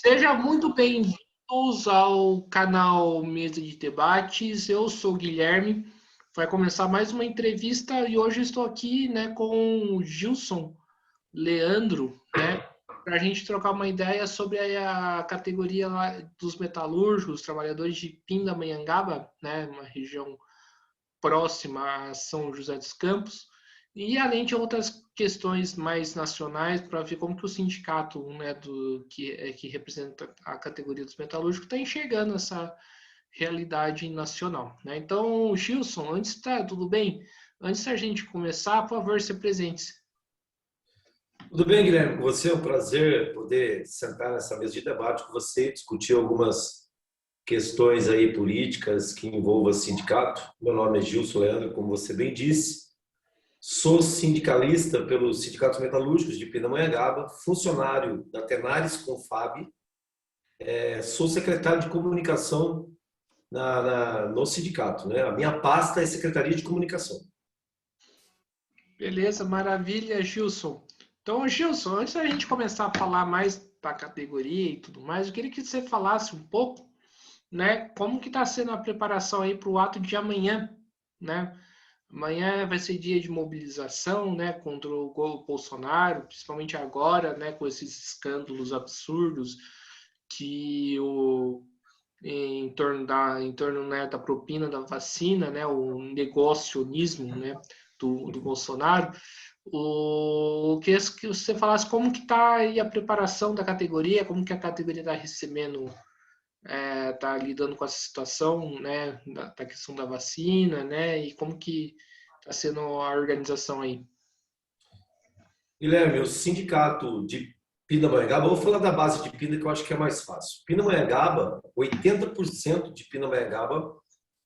Sejam muito bem-vindos ao canal Mesa de Debates. Eu sou o Guilherme. Vai começar mais uma entrevista e hoje estou aqui, né, com o Gilson Leandro, né, para a gente trocar uma ideia sobre a categoria lá dos metalúrgicos, trabalhadores de Pindamonhangaba, né, uma região próxima a São José dos Campos, e além de outras questões mais nacionais para ver como que o sindicato, né, que representa a categoria dos metalúrgicos está enxergando essa realidade nacional, né? Então, Gilson, tudo bem? Antes da gente começar, por favor, se presente. Tudo bem, Guilherme? Com você é um prazer poder sentar nessa mesa de debate com você e discutir algumas questões aí políticas que envolvam o sindicato. Meu nome é Gilson Leandro, como você bem disse. Sou sindicalista pelos Sindicatos Metalúrgicos de Pindamonhangaba, funcionário da Tenares Confab, sou secretário de comunicação no sindicato, né? A minha pasta é Secretaria de Comunicação. Beleza, maravilha, Gilson. Então, Gilson, antes da gente começar a falar mais da categoria e tudo mais, eu queria que você falasse um pouco, né, como que está sendo a preparação aí para o ato de amanhã, né? Amanhã vai ser dia de mobilização, né, contra o Bolsonaro, principalmente agora, né, com esses escândalos absurdos que em torno, né, da propina da vacina, né, o negacionismo, né, do Bolsonaro. Que você falasse como que está aí a preparação da categoria, como que a categoria está recebendo, tá lidando com essa situação, né, da questão da vacina, né, e como que está sendo a organização aí. Guilherme, o sindicato de Pindamonhangaba, vou falar da base de Pinda que eu acho que é mais fácil. Pindamonhangaba, 80% de Pindamonhangaba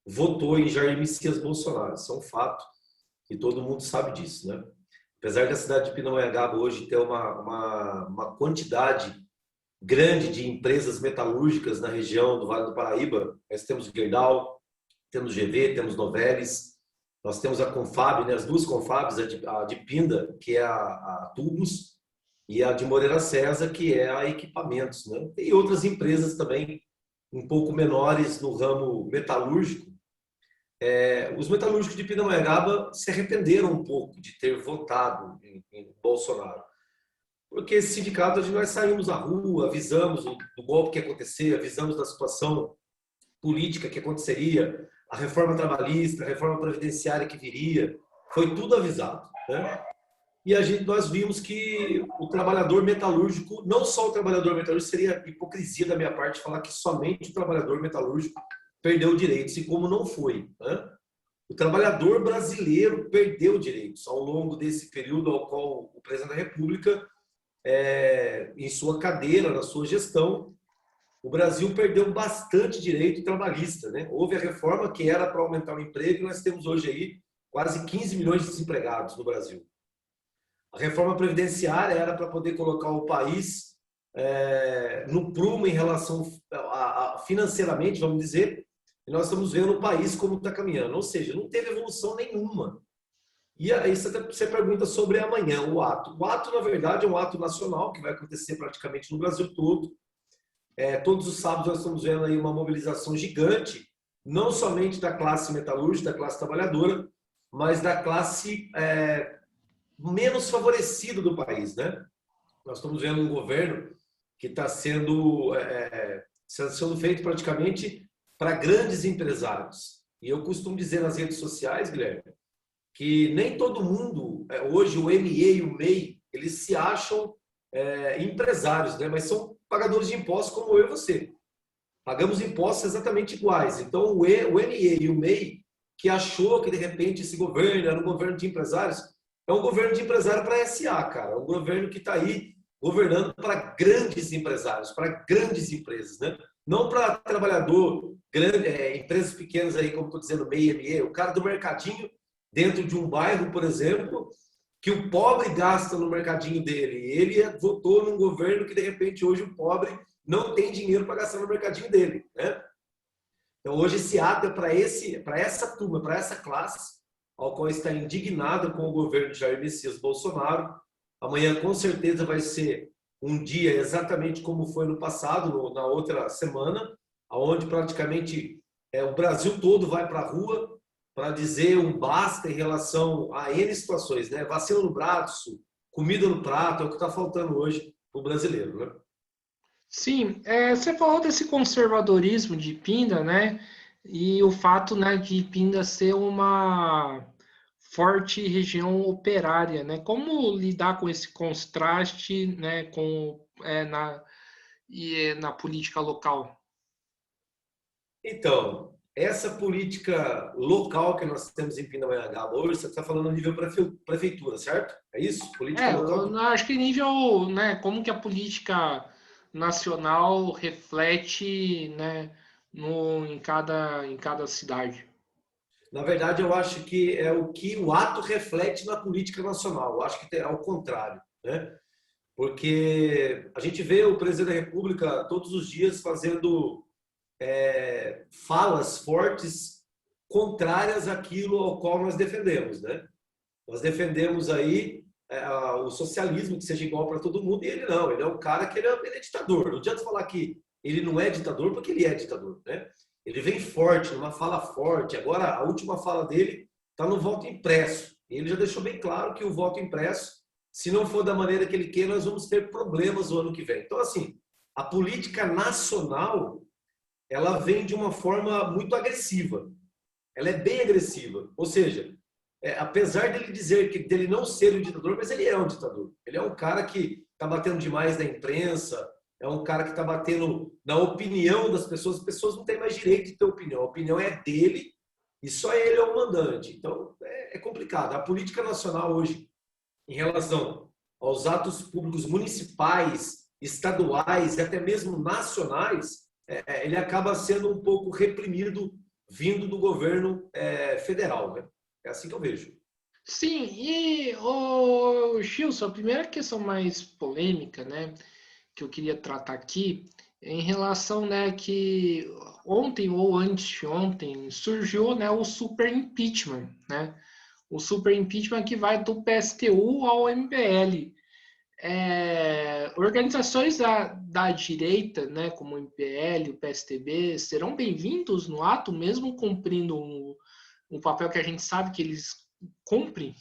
votou em Jair Messias Bolsonaro. Isso é um fato e todo mundo sabe disso, né? Apesar da cidade de Pindamonhangaba hoje ter uma quantidade grande de empresas metalúrgicas na região do Vale do Paraíba, nós temos Gerdau, temos GV, temos Novelis, nós temos a Confab, né, as duas Confabs, a de Pinda, que é a Tubos, e a de Moreira César, que é a Equipamentos, né? E outras empresas também um pouco menores no ramo metalúrgico. Os metalúrgicos de Pindamonhangaba se arrependeram um pouco de ter votado em Bolsonaro. Porque esse sindicato, nós saímos à rua, avisamos do golpe que ia acontecer, avisamos da situação política que aconteceria, a reforma trabalhista, a reforma previdenciária que viria, foi tudo avisado, né? E nós vimos que o trabalhador metalúrgico, não só o trabalhador metalúrgico, seria hipocrisia da minha parte falar que somente o trabalhador metalúrgico perdeu direitos, e como não foi, né? O trabalhador brasileiro perdeu direitos ao longo desse período ao qual o presidente da República, em sua cadeira, na sua gestão, o Brasil perdeu bastante direito trabalhista, né? Houve a reforma que era para aumentar o emprego e nós temos hoje aí quase 15 milhões de desempregados no Brasil. A reforma previdenciária era para poder colocar o país no prumo em relação financeiramente, vamos dizer, e nós estamos vendo o país como está caminhando. Ou seja, não teve evolução nenhuma. E aí você pergunta sobre amanhã, o ato. O ato, na verdade, é um ato nacional que vai acontecer praticamente no Brasil todo. Todos os sábados nós estamos vendo aí uma mobilização gigante, não somente da classe metalúrgica, da classe trabalhadora, mas da classe menos favorecida do país, né? Nós estamos vendo um governo que está sendo feito praticamente para grandes empresários. E eu costumo dizer nas redes sociais, Guilherme, que nem todo mundo, hoje o MEI e o MEI, eles se acham empresários, né? Mas são pagadores de impostos como eu e você. Pagamos impostos exatamente iguais. Então, o MEI e o MEI, que achou que, de repente, esse governo era um governo de empresários, é um governo de empresário para SA, cara. É um governo que está aí governando para grandes empresários, para grandes empresas, né? Não para trabalhador, empresas pequenas aí, como estou dizendo, MEI e ME, o cara do mercadinho, dentro de um bairro, por exemplo, que o pobre gasta no mercadinho dele. Ele votou num governo que, de repente, hoje o pobre não tem dinheiro para gastar no mercadinho dele, né? Então, hoje esse ato é para essa turma, para essa classe, ao qual está indignada com o governo de Jair Messias Bolsonaro. Amanhã, com certeza, vai ser um dia exatamente como foi no passado, na outra semana, onde praticamente o Brasil todo vai para a rua para dizer um basta em relação a N situações, né? Vacina no braço, comida no prato, é o que está faltando hoje para o brasileiro, né? Sim, você falou desse conservadorismo de Pinda, né? E o fato, né, de Pinda ser uma forte região operária, né? Como lidar com esse contraste, né, na política local? Então, essa política local que nós temos em Pindamonhangaba hoje, você está falando a nível prefeitura, certo? É isso? Política Eu local? acho que nível, né, como que a política nacional reflete, né, em cada cidade. Na verdade, eu acho que é o que o ato reflete na política nacional. Eu acho que é ao contrário, né? Porque a gente vê o presidente da República todos os dias fazendo falas fortes contrárias àquilo ao qual nós defendemos, né? Nós defendemos aí o socialismo, que seja igual para todo mundo, e ele não. Ele é um cara que ele é ditador. Não adianta falar que ele não é ditador, porque ele é ditador, né? Ele vem forte, numa fala forte. Agora, a última fala dele está no voto impresso. Ele já deixou bem claro que o voto impresso, se não for da maneira que ele quer, nós vamos ter problemas no ano que vem. Então, assim, a política nacional, ela vem de uma forma muito agressiva. Ela é bem agressiva. Ou seja, apesar dele dizer que dele não ser um ditador, mas ele é um ditador. Ele é um cara que está batendo demais na imprensa, é um cara que está batendo na opinião das pessoas. As pessoas não têm mais direito de ter opinião. A opinião é dele e só ele é o mandante. Então, é complicado. A política nacional hoje, em relação aos atos públicos municipais, estaduais e até mesmo nacionais, ele acaba sendo um pouco reprimido vindo do governo federal, né? É assim que eu vejo. Sim, e o Gilson, a primeira questão mais polêmica, né, que eu queria tratar aqui, é em relação, né, que ontem ou antes de ontem surgiu, né, o super impeachment, né? O super impeachment que vai do PSTU ao MBL. Organizações da direita, né, como o MPL, o PSTB, serão bem-vindos no ato, mesmo cumprindo um papel que a gente sabe que eles cumprem?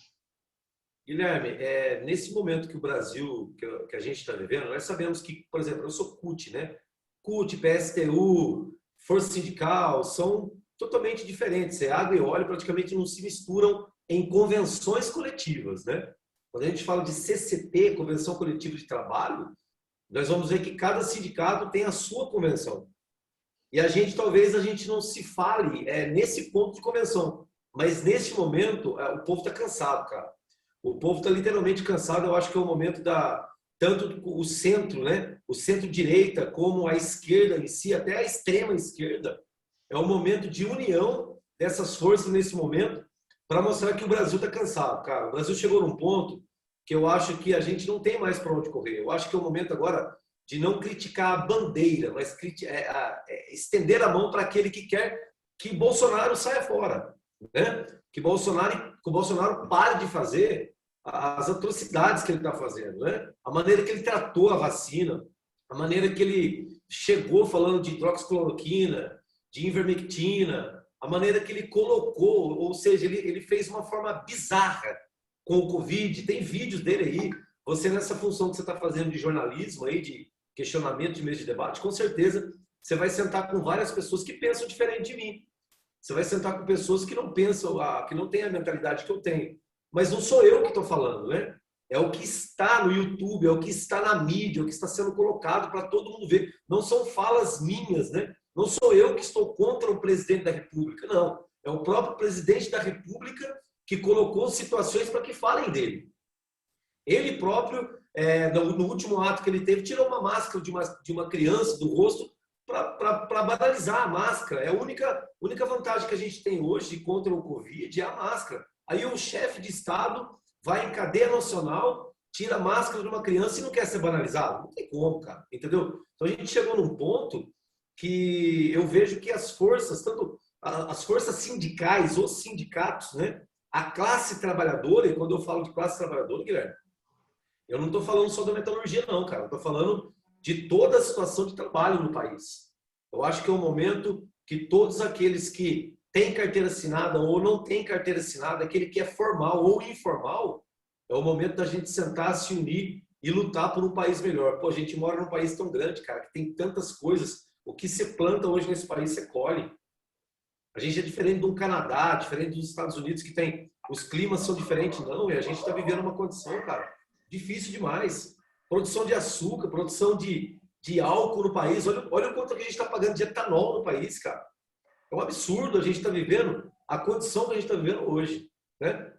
Guilherme, nesse momento que o Brasil, que a gente está vivendo, nós sabemos que, por exemplo, eu sou CUT, né? CUT, PSTU, Força Sindical, são totalmente diferentes. Água e óleo praticamente não se misturam em convenções coletivas, né? Quando a gente fala de CCT, Convenção Coletiva de Trabalho, nós vamos ver que cada sindicato tem a sua convenção. E talvez a gente não se fale nesse ponto de convenção. Mas nesse momento, o povo está cansado, cara. O povo está literalmente cansado. Eu acho que é o momento tanto o centro, né? O centro-direita, como a esquerda em si, até a extrema esquerda, é um momento de união dessas forças nesse momento para mostrar que o Brasil está cansado, cara. O Brasil chegou num ponto que eu acho que a gente não tem mais para onde correr. Eu acho que é o momento agora de não criticar a bandeira, mas estender a mão para aquele que quer que Bolsonaro saia fora, né? Que o Bolsonaro pare de fazer as atrocidades que ele está fazendo, né? A maneira que ele tratou a vacina, a maneira que ele chegou falando de hidroxicloroquina, de ivermectina, a maneira que ele colocou, ou seja, ele fez uma forma bizarra com o Covid. Tem vídeos dele aí. Você, nessa função que você está fazendo de jornalismo aí, de questionamento de mesa de debate, com certeza você vai sentar com várias pessoas que pensam diferente de mim. Você vai sentar com pessoas que não pensam, que não têm a mentalidade que eu tenho. Mas não sou eu que estou falando, né? É o que está no YouTube, é o que está na mídia, é o que está sendo colocado para todo mundo ver. Não são falas minhas, né? Não sou eu que estou contra o presidente da República, não. É o próprio presidente da República que colocou situações para que falem dele. Ele próprio, no último ato que ele teve, tirou uma máscara de uma criança do rosto para banalizar a máscara. É a única vantagem que a gente tem hoje contra o Covid é a máscara. Aí o chefe de Estado vai em cadeia nacional, tira a máscara de uma criança e não quer ser banalizado. Não tem como, cara, entendeu? Então a gente chegou num ponto que eu vejo que as forças, tanto as forças sindicais, os sindicatos, né? A classe trabalhadora, e quando eu falo de classe trabalhadora, Guilherme, Eu não estou falando só da metalurgia, não, cara. Eu estou falando de toda a situação de trabalho no país. Eu acho que é um momento que todos aqueles que têm carteira assinada ou não têm carteira assinada, aquele que é formal ou informal, é o momento da gente sentar, se unir e lutar por um país melhor. Pô, a gente mora num país tão grande, cara, que tem tantas coisas. O que se planta hoje nesse país, você colhe. A gente é diferente do Canadá, diferente dos Estados Unidos, que tem os climas são diferentes, não, e a gente está vivendo uma condição, cara, difícil demais. Produção de açúcar, produção de álcool no país. Olha o quanto que a gente está pagando de etanol no país, cara. É um absurdo a gente estar vivendo a condição que a gente está vivendo hoje, né?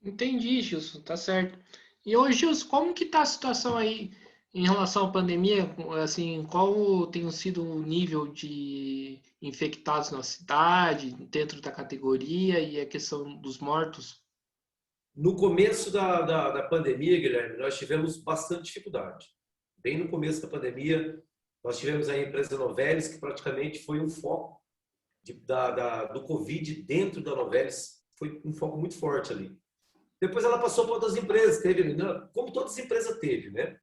Entendi, Gilson, tá certo. E hoje, Gilson, como que tá a situação aí em relação à pandemia? Assim, qual tem sido o nível de infectados na cidade, dentro da categoria e a questão dos mortos? No começo da pandemia, Guilherme, nós tivemos bastante dificuldade. Bem no começo da pandemia, nós tivemos a empresa Novelis, que praticamente foi um foco do Covid dentro da Novelis, foi um foco muito forte ali. Depois ela passou para outras empresas, teve, como todas as empresas teve, né?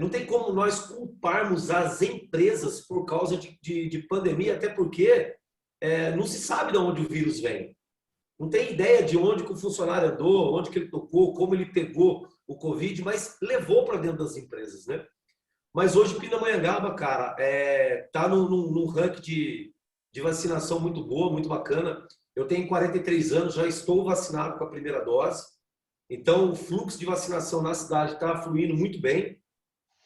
Não tem como nós culparmos as empresas por causa de pandemia, até porque não se sabe de onde o vírus vem. Não tem ideia de onde que o funcionário andou, onde que ele tocou, como ele pegou o Covid, mas levou para dentro das empresas, né? Mas hoje Pindamonhangaba, cara, tá num ranking de vacinação muito boa, muito bacana. Eu tenho 43 anos, já estou vacinado com a primeira dose. Então, o fluxo de vacinação na cidade está fluindo muito bem.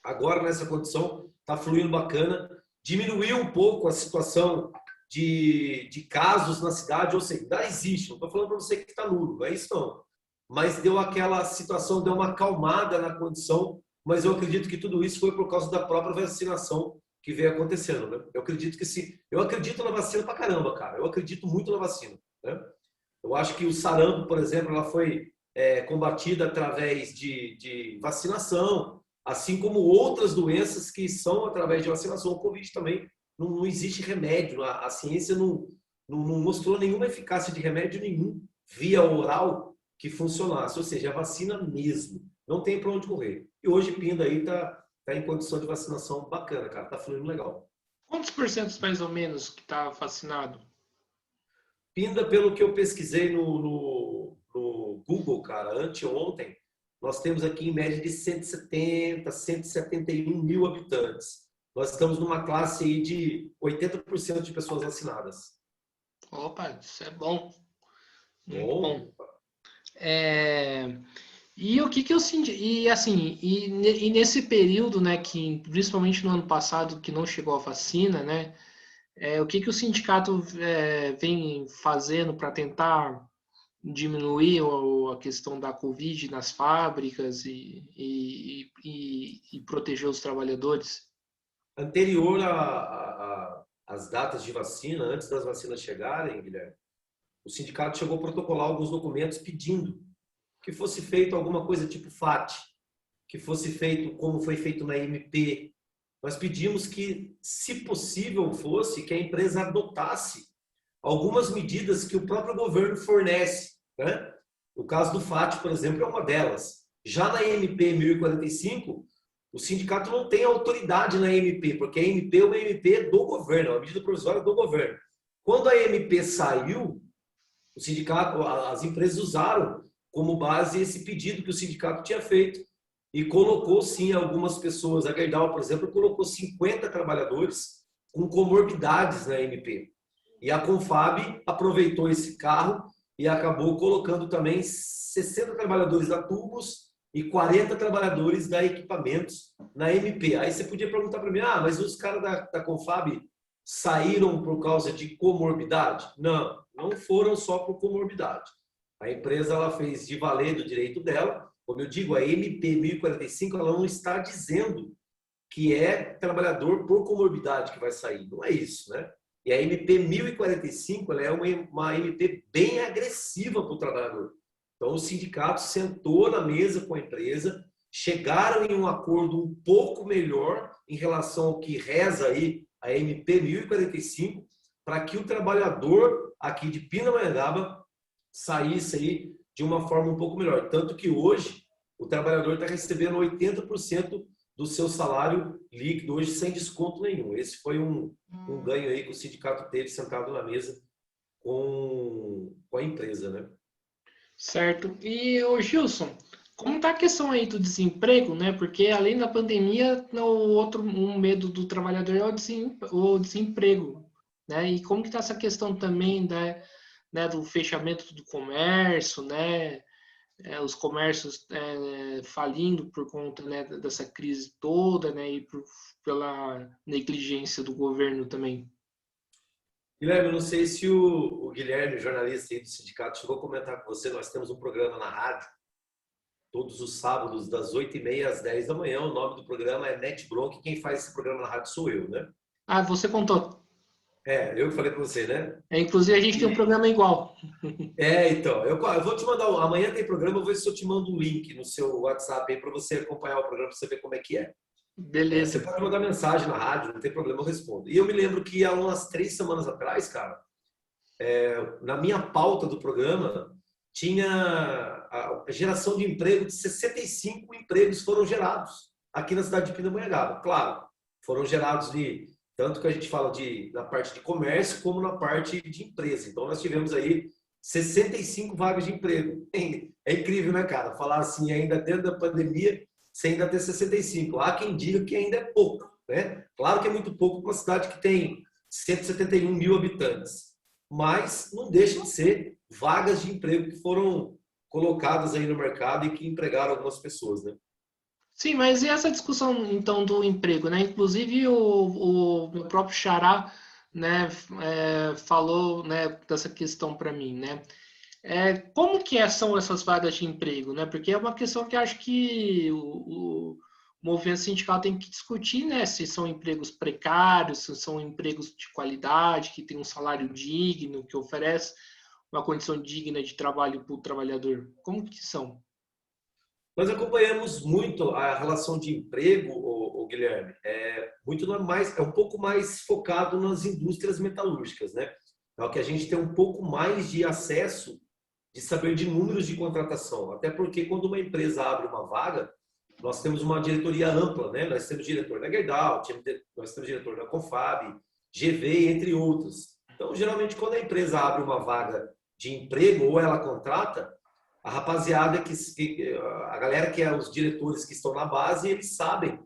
Agora, nessa condição, está fluindo bacana. Diminuiu um pouco a situação de casos na cidade, ou seja, ainda existe. Não estou falando para você que está nulo, não é isso não. Mas deu aquela situação, deu uma acalmada na condição, mas eu acredito que tudo isso foi por causa da própria vacinação que veio acontecendo, né? Eu acredito que se, eu acredito na vacina pra caramba, cara. Eu acredito muito na vacina, né? Eu acho que o sarampo, por exemplo, ela foi combatida através de vacinação, assim como outras doenças que são através de vacinação. O Covid também não existe remédio. A ciência não mostrou nenhuma eficácia de remédio nenhum via oral que funcionasse. Ou seja, a vacina mesmo. Não tem para onde correr. E hoje Pinda aí tá em condição de vacinação bacana, cara. Tá fluindo legal. Quantos por cento mais ou menos que está vacinado? Pinda, pelo que eu pesquisei no Google, cara, anteontem, nós temos aqui em média de 170, 171 mil habitantes. Nós estamos numa classe aí de 80% de pessoas vacinadas. Opa, isso é bom, muito bom. Bom, É, e o que que eu senti? E assim, e nesse período, né, que principalmente no ano passado, que não chegou a vacina, né, o que que o sindicato vem fazendo para tentar diminuir a questão da Covid nas fábricas e proteger os trabalhadores? anterior às datas de vacina, antes das vacinas chegarem, Guilherme, o sindicato chegou a protocolar alguns documentos pedindo que fosse feito alguma coisa tipo FAT, que fosse feito como foi feito na MP. Nós pedimos que, se possível fosse, que a empresa adotasse algumas medidas que o próprio governo fornece, né? O caso do FAT, por exemplo, é uma delas. Já na MP 1045, o sindicato não tem autoridade na MP, porque a MP é uma MP do governo, é uma medida provisória do governo. Quando a MP saiu, o sindicato, as empresas usaram como base esse pedido que o sindicato tinha feito e colocou sim algumas pessoas. A Gerdau, por exemplo, colocou 50 trabalhadores com comorbidades na MP. E a Confab aproveitou esse carro e acabou colocando também 60 trabalhadores da Tubos e 40 trabalhadores da Equipamentos na MP. Aí você podia perguntar para mim, mas os caras da Confab saíram por causa de comorbidade? Não, não foram só por comorbidade. A empresa ela fez de valer do direito dela. Como eu digo, a MP 1045 ela não está dizendo que é trabalhador por comorbidade que vai sair. Não é isso, né? E a MP 1045 ela é uma MP bem agressiva para o trabalhador. Então, o sindicato sentou na mesa com a empresa, chegaram em um acordo um pouco melhor em relação ao que reza aí a MP 1045, para que o trabalhador aqui de Pindamonhangaba saísse aí de uma forma um pouco melhor. Tanto que hoje o trabalhador está recebendo 80% do seu salário líquido hoje sem desconto nenhum. Esse foi um ganho aí que o sindicato teve sentado na mesa com a empresa, né? Certo. E, ô Gilson, como está a questão aí do desemprego, né? Porque além da pandemia, um medo do trabalhador é o desemprego, né? E como que está essa questão também, né, do fechamento do comércio, né? Os comércios falindo por conta, né, dessa crise toda, né? E pela negligência do governo também. Guilherme, eu não sei se o Guilherme, jornalista aí do sindicato, chegou a comentar com você. Nós temos um programa na rádio, todos os sábados, das 8h30 às 10 da manhã. O nome do programa é Net Bronca, e quem faz esse programa na rádio sou eu, né? Ah, você contou. Eu que falei com você, né? Inclusive, a gente tem um programa igual. Então, eu vou te mandar. Amanhã tem programa, eu vou ver se eu te mando um link no seu WhatsApp aí para você acompanhar o programa, para você ver como é que é. Você Beleza. pode mandar mensagem na rádio, não tem problema, eu respondo. E eu me lembro que há umas 3 semanas atrás, cara, na minha pauta do programa, tinha a geração de emprego de 65 empregos foram gerados aqui na cidade de Pindamonhangaba. Claro, foram gerados tanto que a gente fala na parte de comércio como na parte de empresa. Então, nós tivemos aí 65 vagas de emprego. É incrível, né, cara? Falar assim, ainda dentro da pandemia, você ainda ter 65. Há quem diga que ainda é pouco, né? Claro que é muito pouco para uma cidade que tem 171 mil habitantes. Mas não deixa de ser vagas de emprego que foram colocadas aí no mercado e que empregaram algumas pessoas, né? Sim, mas e essa discussão então do emprego, né? Inclusive o meu próprio xará, né, falou, né, dessa questão para mim, né? Como que são essas vagas de emprego, né? Porque é uma questão que acho que o movimento sindical tem que discutir, né? Se são empregos precários, se são empregos de qualidade, que tem um salário digno, que oferece uma condição digna de trabalho para o trabalhador. Como que são? Nós acompanhamos muito a relação de emprego, o Guilherme, é um pouco mais focado nas indústrias metalúrgicas, né? É o que a gente tem um pouco mais de acesso de saber de números de contratação, até porque quando uma empresa abre uma vaga, nós temos uma diretoria ampla, né? Nós temos diretor da Gerdau, nós temos diretor da Confab, GV, entre outros. Então, geralmente, quando a empresa abre uma vaga de emprego ou ela contrata, a rapaziada a galera que é os diretores que estão na base, eles sabem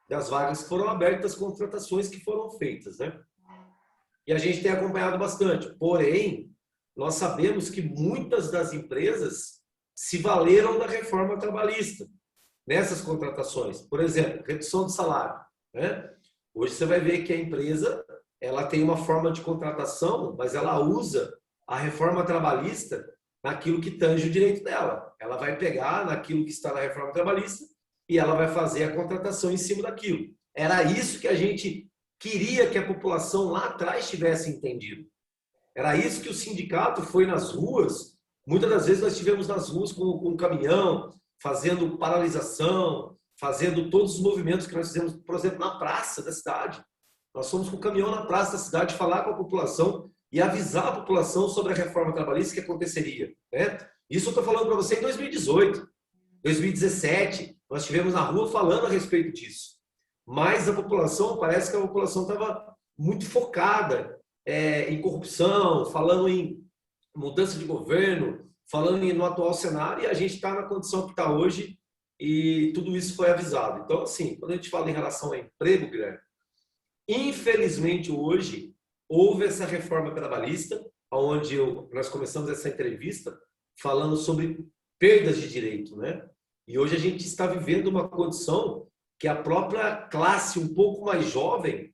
das vagas que foram abertas, das contratações que foram feitas, né? E a gente tem acompanhado bastante. Porém, nós sabemos que muitas das empresas se valeram da reforma trabalhista nessas contratações. Por exemplo, redução de salário, né? Hoje você vai ver que a empresa ela tem uma forma de contratação, mas ela usa a reforma trabalhista naquilo que tange o direito dela. Ela vai pegar naquilo que está na reforma trabalhista e ela vai fazer a contratação em cima daquilo. Era isso que a gente queria que a população lá atrás tivesse entendido. Era isso que o sindicato foi nas ruas. Muitas das vezes nós estivemos nas ruas com um caminhão, fazendo paralisação, fazendo todos os movimentos que nós fizemos, por exemplo, na praça da cidade. Nós fomos com o caminhão na praça da cidade falar com a população e avisar a população sobre a reforma trabalhista que aconteceria, né? Isso eu estou falando para você em 2018, 2017, nós estivemos na rua falando a respeito disso. Mas a população, parece que a população estava muito focada em corrupção, falando em mudança de governo, falando no atual cenário, e a gente está na condição que está hoje e tudo isso foi avisado. Então, assim, quando a gente fala em relação a emprego, Guilherme, infelizmente hoje houve essa reforma trabalhista, onde nós começamos essa entrevista falando sobre perdas de direito, né? E hoje a gente está vivendo uma condição que a própria classe um pouco mais jovem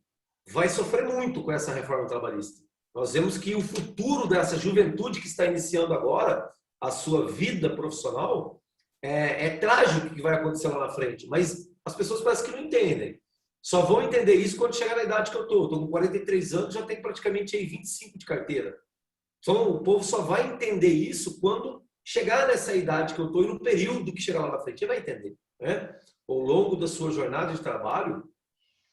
vai sofrer muito com essa reforma trabalhista. Nós vemos que o futuro dessa juventude que está iniciando agora a sua vida profissional é trágico o que vai acontecer lá na frente, mas as pessoas parecem que não entendem. Só vão entender isso quando chegar na idade que eu estou. Estou com 43 anos, já tenho praticamente aí 25 de carteira. Então, o povo só vai entender isso quando chegar nessa idade que eu estou e no período que chegar lá na frente. Ele vai entender, né? Ao longo da sua jornada de trabalho,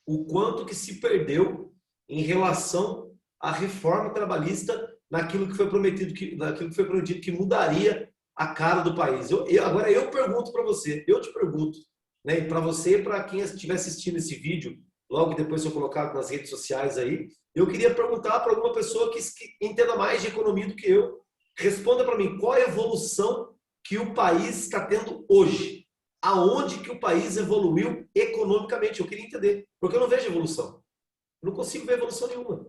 o quanto que se perdeu em relação à reforma trabalhista naquilo que foi prometido que mudaria a cara do país. Agora eu pergunto para você, eu te pergunto, né? E para você, para quem estiver assistindo esse vídeo, logo depois eu colocar nas redes sociais aí, eu queria perguntar para alguma pessoa que entenda mais de economia do que eu. Responda para mim, qual a evolução que o país está tendo hoje? Aonde que o país evoluiu economicamente? Eu queria entender, porque eu não vejo evolução. Eu não consigo ver evolução nenhuma.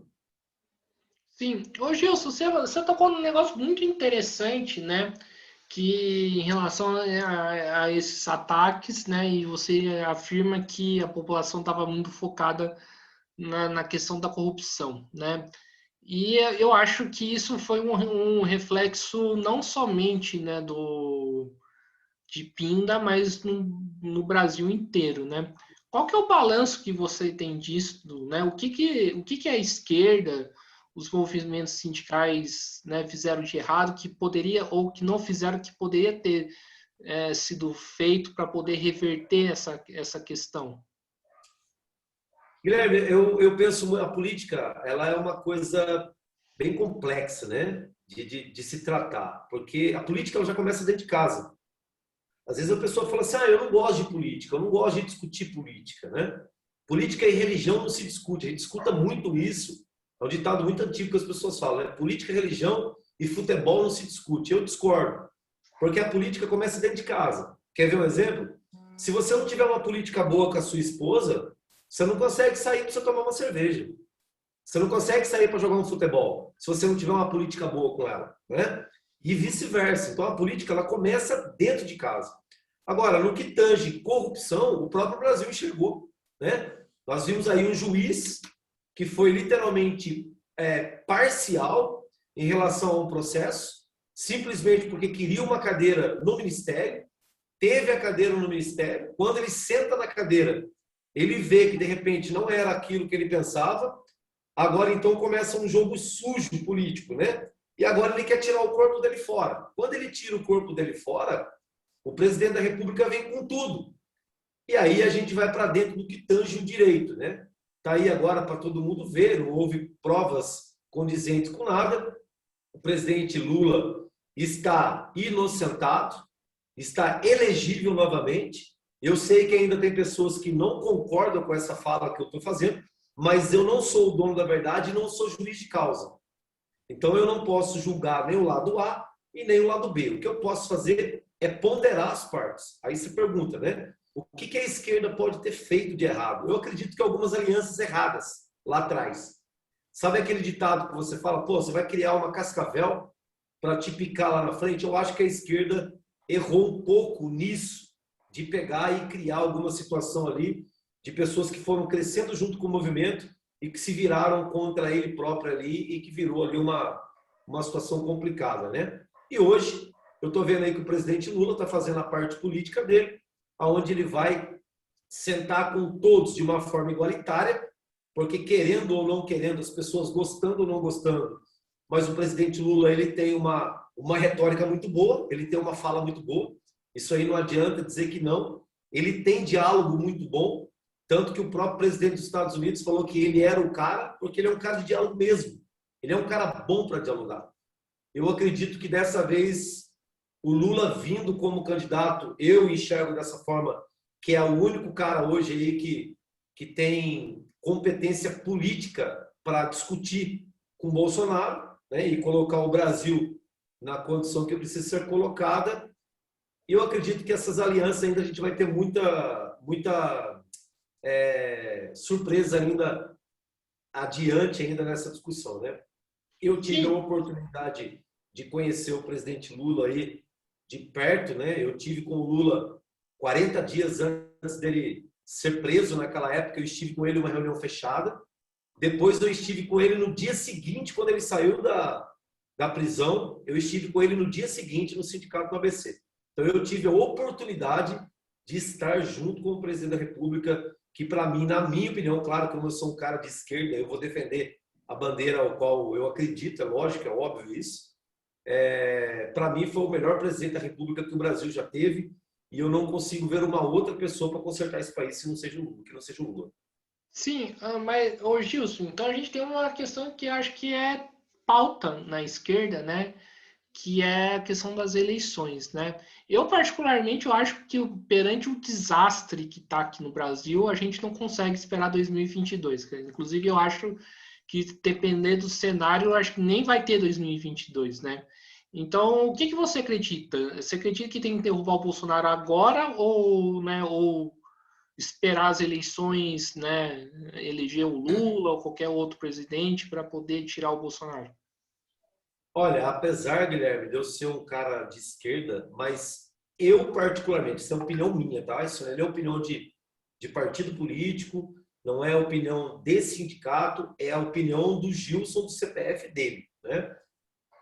Sim, ô Gilson, você tocou num negócio muito interessante, né? Que em relação a esses ataques, né? E você afirma que a população estava muito focada na questão da corrupção, né? E eu acho que isso foi um reflexo não somente, né, de Pinda, mas no Brasil inteiro, né? Qual que é o balanço que você tem disso, né? O que que a esquerda, os movimentos sindicais, né, fizeram de errado que poderia ou que não fizeram que poderia ter sido feito para poder reverter essa questão? Guilherme, eu penso, a política, ela é uma coisa bem complexa, né? De se tratar, porque a política ela já começa dentro de casa. Às vezes a pessoa fala assim, eu não gosto de política, eu não gosto de discutir política, né? Política e religião não se discute, a gente escuta muito isso. É um ditado muito antigo que as pessoas falam, né? Política, religião e futebol não se discute. Eu discordo, porque a política começa dentro de casa. Quer ver um exemplo? Se você não tiver uma política boa com a sua esposa, você não consegue sair para você tomar uma cerveja. Você não consegue sair para jogar um futebol se você não tiver uma política boa com ela, né? E vice-versa. Então a política ela começa dentro de casa. Agora, no que tange corrupção, o próprio Brasil enxergou, né? Nós vimos aí um juiz que foi literalmente parcial em relação a um processo, simplesmente porque queria uma cadeira no ministério, teve a cadeira no ministério. Quando ele senta na cadeira, ele vê que de repente não era aquilo que ele pensava. Agora, então, começa um jogo sujo político, né? E agora ele quer tirar o corpo dele fora. Quando ele tira o corpo dele fora, o presidente da República vem com tudo. E aí a gente vai para dentro do que tange o direito, né? Está aí agora para todo mundo ver, não houve provas condizentes com nada. O presidente Lula está inocentado, está elegível novamente. Eu sei que ainda tem pessoas que não concordam com essa fala que eu estou fazendo, mas eu não sou o dono da verdade e não sou juiz de causa. Então eu não posso julgar nem o lado A e nem o lado B. O que eu posso fazer é ponderar as partes. Aí se pergunta, né? O que a esquerda pode ter feito de errado? Eu acredito que algumas alianças erradas lá atrás. Sabe aquele ditado que você fala, pô, você vai criar uma cascavel para te picar lá na frente? Eu acho que a esquerda errou um pouco nisso, de pegar e criar alguma situação ali de pessoas que foram crescendo junto com o movimento e que se viraram contra ele próprio ali e que virou ali uma situação complicada, né? E hoje eu estou vendo aí que o presidente Lula está fazendo a parte política dele, aonde ele vai sentar com todos de uma forma igualitária, porque querendo ou não querendo, as pessoas gostando ou não gostando, mas o presidente Lula ele tem uma retórica muito boa, ele tem uma fala muito boa, isso aí não adianta dizer que não, ele tem diálogo muito bom, tanto que o próprio presidente dos Estados Unidos falou que ele era o cara, porque ele é um cara de diálogo mesmo. Ele é um cara bom para dialogar. Eu acredito que dessa vez o Lula vindo como candidato, eu enxergo dessa forma, que é o único cara hoje aí que tem competência política para discutir com o Bolsonaro, né, e colocar o Brasil na condição que precisa ser colocada. E eu acredito que essas alianças ainda a gente vai ter muita surpresa ainda adiante ainda nessa discussão, né? Eu tive a Sim, oportunidade de conhecer o presidente Lula aí de perto, né? Eu tive com o Lula 40 dias antes dele ser preso naquela época, eu estive com ele em uma reunião fechada. Depois eu estive com ele no dia seguinte, quando ele saiu da prisão, eu estive com ele no dia seguinte no sindicato do ABC. Então eu tive a oportunidade de estar junto com o presidente da República, que para mim, na minha opinião, claro que eu não sou um cara de esquerda, eu vou defender a bandeira ao qual eu acredito, é lógico, é óbvio isso. Para mim foi o melhor presidente da República que o Brasil já teve, e eu não consigo ver uma outra pessoa para consertar esse país se não seja o Lula, que não seja o Lula. sim, mas, ô Gilson, então a gente tem uma questão que acho que é pauta na esquerda, né? que é a questão das eleições, né? Eu, particularmente, eu acho que perante o desastre que está aqui no Brasil, a gente não consegue esperar 2022. Inclusive, eu acho que, depender do cenário, eu acho que nem vai ter 2022, né? Então, o que você acredita? Você acredita que tem que derrubar o Bolsonaro agora ou esperar as eleições, né, eleger o Lula ou qualquer outro presidente para poder tirar o Bolsonaro? Olha, apesar, Guilherme, de eu ser um cara de esquerda, mas eu particularmente, isso é opinião minha, tá? Isso não é opinião de partido político, não é a opinião desse sindicato, é a opinião do Gilson, do CPF dele, né?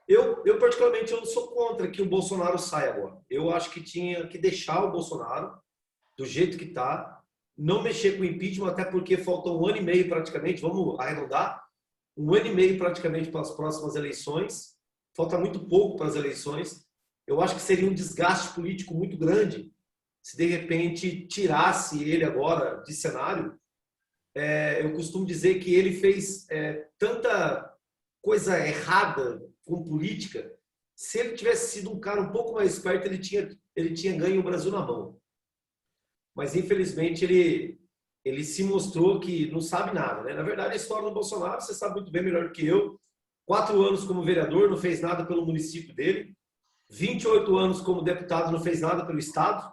Eu particularmente, eu sou contra que o Bolsonaro saia agora. Eu acho que tinha que deixar o Bolsonaro do jeito que está, não mexer com o impeachment, até porque falta um ano e meio praticamente, vamos arredondar, um ano e meio praticamente para as próximas eleições, falta muito pouco para as eleições. Eu acho que seria um desgaste político muito grande se de repente tirasse ele agora de cenário. Eu costumo dizer que ele fez tanta coisa errada com política. Se ele tivesse sido um cara um pouco mais esperto, ele tinha ganho o Brasil na mão. Mas, infelizmente, ele se mostrou que não sabe nada, né? Na verdade, a história do Bolsonaro, você sabe muito bem melhor do que eu. 4 anos como vereador, não fez nada pelo município dele. 28 anos como deputado, não fez nada pelo Estado.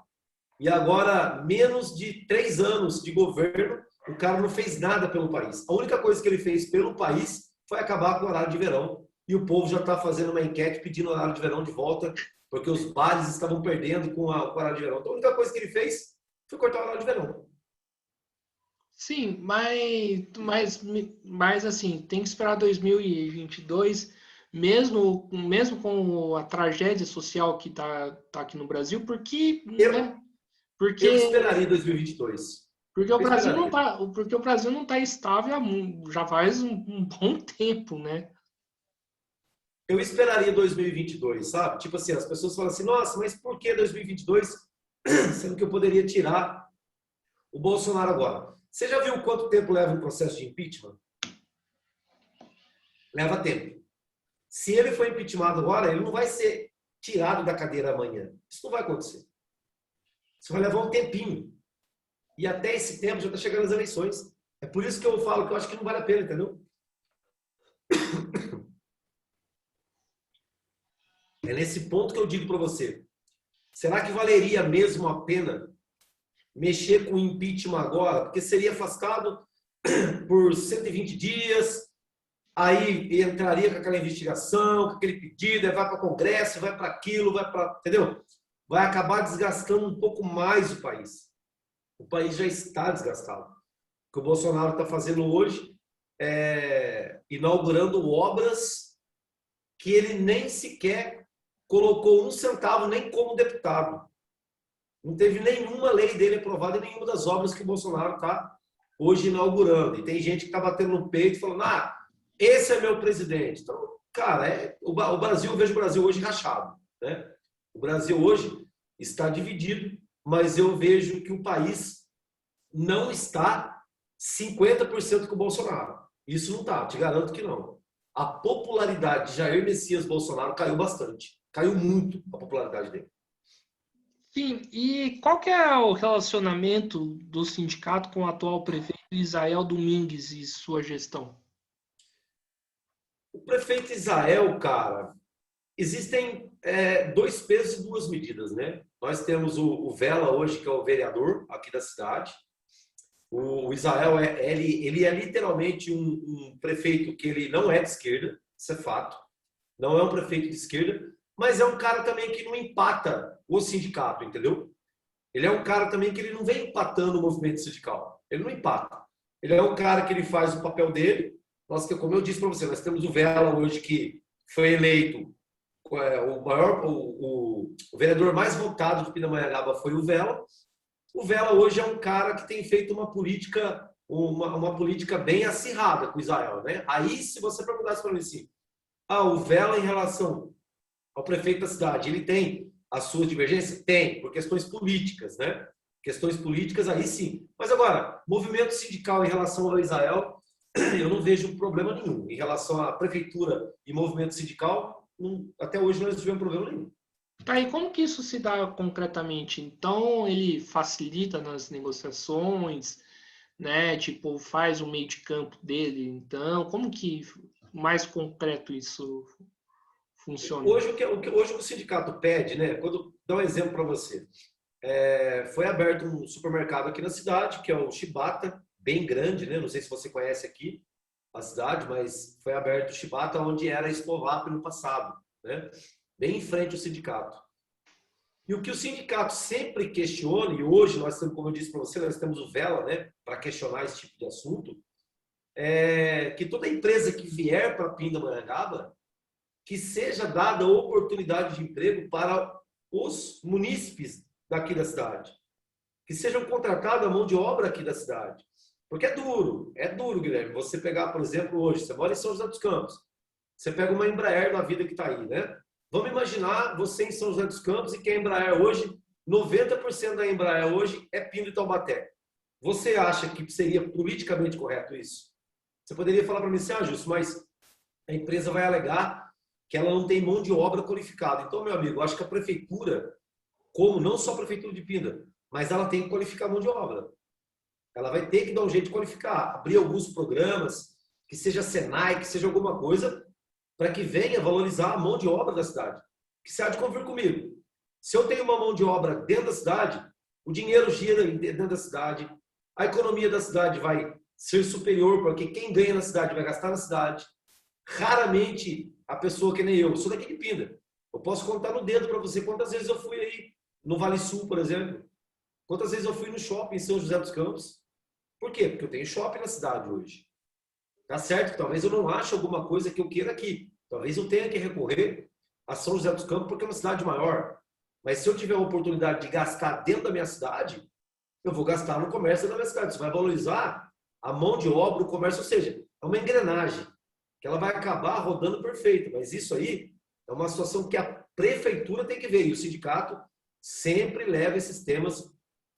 E agora, menos de 3 anos de governo, o cara não fez nada pelo país. A única coisa que ele fez pelo país foi acabar com o horário de verão. E o povo já está fazendo uma enquete pedindo o horário de verão de volta, porque os bares estavam perdendo com o horário de verão. Então, a única coisa que ele fez foi cortar o horário de verão. Sim, mas assim, tem que esperar 2022, mesmo com a tragédia social que tá aqui no Brasil, porque, Eu, né, eu porque, esperaria 2022. porque o Eu Brasil não esperaria. tá, porque o Brasil não tá estável já faz um bom tempo, né? Eu esperaria 2022, sabe? Tipo assim, as pessoas falam assim, nossa, mas por que 2022? Sendo que eu poderia tirar o Bolsonaro agora. Você já viu quanto tempo leva um processo de impeachment? Leva tempo. Se ele for impeachmentado agora, ele não vai ser tirado da cadeira amanhã. Isso não vai acontecer. Isso vai levar um tempinho. E até esse tempo já está chegando as eleições. É por isso que eu falo que eu acho que não vale a pena, entendeu? É nesse ponto que eu digo para você. Será que valeria mesmo a pena mexer com o impeachment agora? Porque seria afastado por 120 dias, aí entraria com aquela investigação, com aquele pedido, aí vai para o Congresso, vai para aquilo, vai para... Entendeu? Vai acabar desgastando um pouco mais o país. O país já está desgastado. O que o Bolsonaro está fazendo hoje é inaugurando obras que ele nem sequer colocou um centavo nem como deputado. Não teve nenhuma lei dele aprovada em nenhuma das obras que o Bolsonaro está hoje inaugurando. E tem gente que está batendo no peito e falando, esse é meu presidente. Então, cara, o Brasil, eu vejo o Brasil hoje rachado, né? O Brasil hoje está dividido, mas eu vejo que o país não está 50% com o Bolsonaro. Isso não está, te garanto que não. A popularidade de Jair Messias Bolsonaro caiu bastante. Caiu muito a popularidade dele. Sim, e qual que é o relacionamento do sindicato com o atual prefeito Israel Domingues e sua gestão? O prefeito Israel, cara, existem 2 pesos e 2 medidas, né? Nós temos o Vela hoje, que é o vereador aqui da cidade. O Israel, ele é literalmente um prefeito que ele não é de esquerda, isso é fato. Não é um prefeito de esquerda, mas é um cara também que não empata o sindicato, entendeu? Ele é um cara também que ele não vem empatando o movimento sindical. Ele não empata. Ele é um cara que ele faz o papel dele. Nós, como eu disse para você, nós temos o Vela hoje que foi eleito o vereador mais votado de Pindamonhangaba foi o Vela. O Vela hoje é um cara que tem feito uma política bem acirrada com Israel, né? Aí, se você perguntasse para mim assim, o Vela em relação ao prefeito da cidade, ele tem as suas divergências? Tem, por questões políticas, né? Questões políticas, aí sim. Mas agora, movimento sindical em relação ao Israel, eu não vejo problema nenhum. Em relação à prefeitura e movimento sindical, até hoje nós não tivemos problema nenhum. Tá, e como que isso se dá concretamente? Então, ele facilita nas negociações, né? Tipo, faz o meio de campo dele. Então, como que mais concreto isso funciona? Hoje o que o sindicato pede, né? Quando dá um exemplo para você, foi aberto um supermercado aqui na cidade, que é o Chibata, bem grande, né? Não sei se você conhece aqui a cidade, mas foi aberto o Chibata, onde era a Expovap no passado, né? Bem em frente ao sindicato. E o que o sindicato sempre questiona, e hoje nós temos, como eu disse para você, nós temos o Vela, né, para questionar esse tipo de assunto, é que toda empresa que vier para Pindamonhangaba, que seja dada oportunidade de emprego para os munícipes daqui da cidade, que sejam contratados a mão de obra aqui da cidade. Porque é duro, Guilherme, você pegar, por exemplo, hoje, você mora em São José dos Campos, você pega uma Embraer da vida que está aí, né? Vamos imaginar você em São José dos Campos e que a Embraer hoje, 90% da Embraer hoje é Pinda e Taubaté. Você acha que seria politicamente correto isso? Você poderia falar para mim assim, Justo, mas a empresa vai alegar que ela não tem mão de obra qualificada. Então, meu amigo, eu acho que a prefeitura, como não só a prefeitura de Pinda, mas ela tem que qualificar a mão de obra. Ela vai ter que dar um jeito de qualificar, abrir alguns programas, que seja Senai, que seja alguma coisa, para que venha valorizar a mão de obra da cidade. Que você há de convir comigo. Se eu tenho uma mão de obra dentro da cidade, o dinheiro gira dentro da cidade, a economia da cidade vai ser superior, porque quem ganha na cidade vai gastar na cidade. Raramente a pessoa que nem eu sou daqui de Pinda. Eu posso contar no dedo para você quantas vezes eu fui aí no Vale Sul, por exemplo. Quantas vezes eu fui no shopping em São José dos Campos. Por quê? Porque eu tenho shopping na cidade hoje. Tá certo? Talvez eu não ache alguma coisa que eu queira aqui. Talvez eu tenha que recorrer a São José dos Campos porque é uma cidade maior. Mas se eu tiver a oportunidade de gastar dentro da minha cidade, eu vou gastar no comércio da minha cidade. Isso vai valorizar a mão de obra, o comércio. Ou seja, é uma engrenagem que ela vai acabar rodando perfeita. Mas isso aí é uma situação que a prefeitura tem que ver. E o sindicato sempre leva esses temas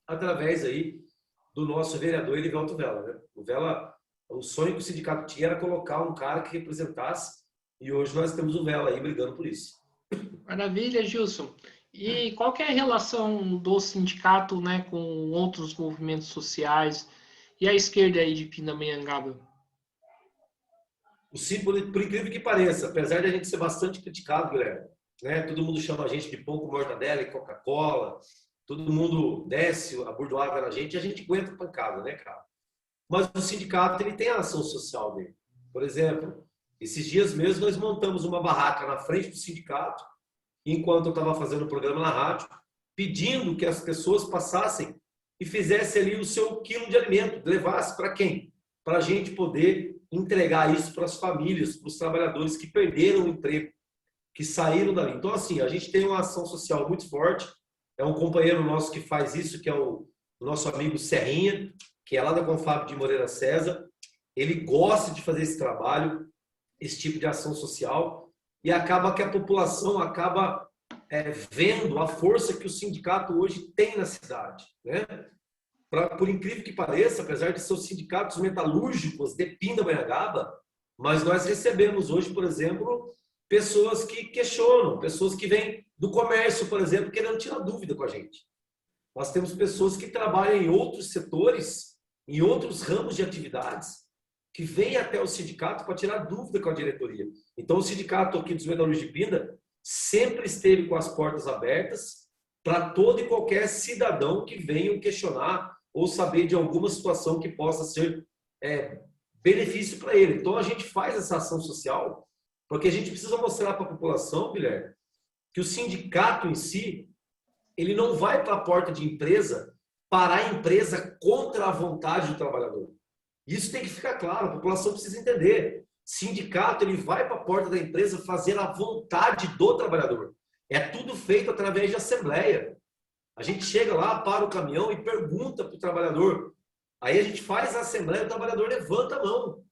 através aí do nosso vereador Elivelto Vela, né? O sonho que o sindicato tinha era colocar um cara que representasse, e hoje nós temos o Vela aí brigando por isso. Maravilha, Gilson. E qual que é a relação do sindicato, né, com outros movimentos sociais e a esquerda aí de Pindamonhangaba? Por incrível que pareça, apesar de a gente ser bastante criticado, Guilherme, né? Todo mundo chama a gente de pão com mortadela e Coca-Cola, todo mundo desce a burdoada na gente e a gente aguenta pancada, né, cara? Mas o sindicato ele tem a ação social dele. Por exemplo, esses dias mesmo nós montamos uma barraca na frente do sindicato, enquanto eu estava fazendo o programa na rádio, pedindo que as pessoas passassem e fizessem ali o seu quilo de alimento, levasse para quem? Para a gente poder entregar isso para as famílias, para os trabalhadores que perderam o emprego, que saíram dali. Então, assim, a gente tem uma ação social muito forte. É um companheiro nosso que faz isso, que é o nosso amigo Serrinha, que é lá da Confab de Moreira César. Ele gosta de fazer esse trabalho, esse tipo de ação social, e acaba que a população acaba vendo a força que o sindicato hoje tem na cidade, né? Por incrível que pareça, apesar de ser os sindicatos metalúrgicos de Pindamonhangaba, mas nós recebemos hoje, por exemplo, pessoas que questionam, pessoas que vêm do comércio, por exemplo, querendo tirar dúvida com a gente. Nós temos pessoas que trabalham em outros setores, em outros ramos de atividades, que vêm até o sindicato para tirar dúvida com a diretoria. Então, o sindicato aqui dos metalúrgicos de Pinda sempre esteve com as portas abertas para todo e qualquer cidadão que venha questionar ou saber de alguma situação que possa ser benefício para ele. Então, a gente faz essa ação social porque a gente precisa mostrar para a população, Guilherme, que o sindicato em si, ele não vai para a porta de empresa parar a empresa contra a vontade do trabalhador. Isso tem que ficar claro, a população precisa entender. Sindicato, ele vai para a porta da empresa fazer a vontade do trabalhador. É tudo feito através de assembleia. A gente chega lá, para o caminhão e pergunta para o trabalhador. Aí a gente faz a assembleia, o trabalhador levanta a mão.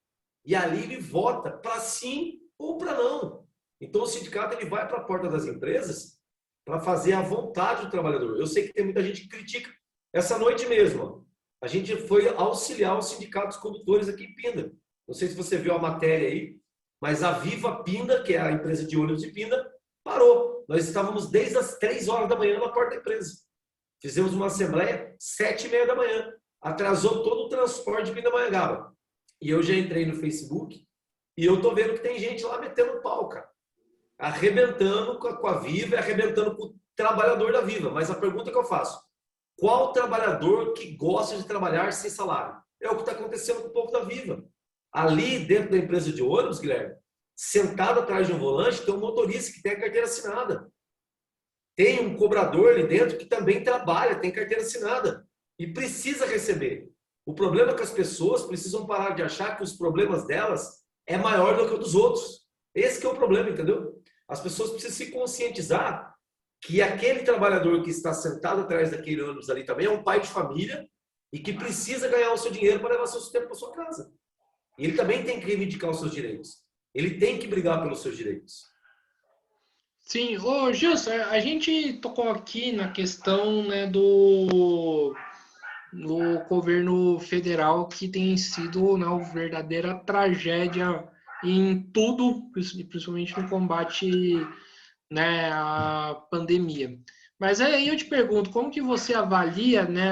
E ali ele vota para sim ou para não. Então o sindicato ele vai para a porta das empresas para fazer a vontade do trabalhador. Eu sei que tem muita gente que critica. Essa noite mesmo, a gente foi auxiliar os sindicatos condutores aqui em Pinda. Não sei se você viu a matéria aí. Mas a Viva Pinda, que é a empresa de ônibus de Pinda, parou. Nós estávamos desde as 3 horas da manhã na porta da empresa. Fizemos uma assembleia 7h30 da manhã. Atrasou todo o transporte de Pindamonhangaba. E eu já entrei no Facebook e eu tô vendo que tem gente lá metendo pau, cara. Arrebentando com a Viva e arrebentando com o trabalhador da Viva. Mas a pergunta que eu faço, qual trabalhador que gosta de trabalhar sem salário? É o que está acontecendo com o povo da Viva. Ali dentro da empresa de ônibus, Guilherme, sentado atrás de um volante, tem um motorista que tem a carteira assinada. Tem um cobrador ali dentro que também trabalha, tem carteira assinada e precisa receber. O problema é que as pessoas precisam parar de achar que os problemas delas é maior do que o dos outros. Esse que é o problema, entendeu? As pessoas precisam se conscientizar que aquele trabalhador que está sentado atrás daquele ônibus ali também é um pai de família e que precisa ganhar o seu dinheiro para levar seu sustento para sua casa. E ele também tem que reivindicar os seus direitos. Ele tem que brigar pelos seus direitos. Sim, ô Gilson, a gente tocou aqui na questão, né, do governo federal, que tem sido, né, uma verdadeira tragédia em tudo, principalmente no combate, né, à pandemia. Mas aí eu te pergunto, como que você avalia, né,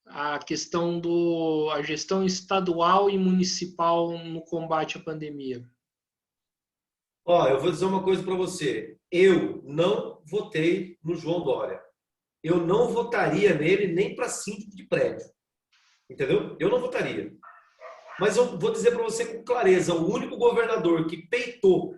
a questão a gestão estadual e municipal no combate à pandemia? Ó, eu vou dizer uma coisa para você. Eu não votei no João Dória. Eu não votaria nele nem para síndico de prédio. Entendeu? Eu não votaria. Mas eu vou dizer para você com clareza, o único governador que peitou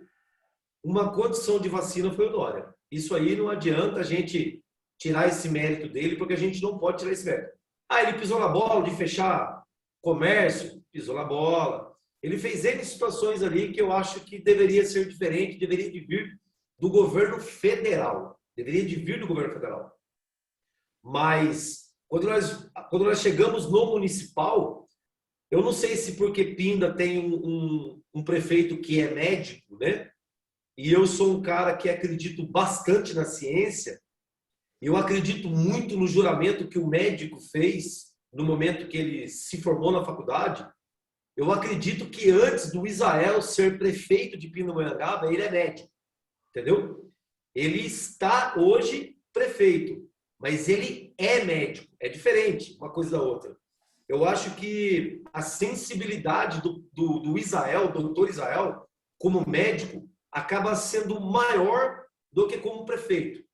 uma condição de vacina foi o Dória. Isso aí não adianta a gente tirar esse mérito dele, porque a gente não pode tirar esse mérito. Ah, ele pisou na bola de fechar comércio, pisou na bola. Ele fez N situações ali que eu acho que deveria ser diferente, deveria de vir do governo federal. Deveria de vir do governo federal. Mas quando nós chegamos no municipal, eu não sei se porque Pinda tem um prefeito que é médico, né? E eu sou um cara que acredito bastante na ciência. Eu acredito muito no juramento que o médico fez no momento que ele se formou na faculdade. Eu acredito que antes do Israel ser prefeito de Pindamonhangaba, ele é médico, entendeu? Ele está hoje prefeito, mas ele é médico. É diferente uma coisa da outra. Eu acho que a sensibilidade do Israel, do doutor Israel, como médico, acaba sendo maior do que como prefeito.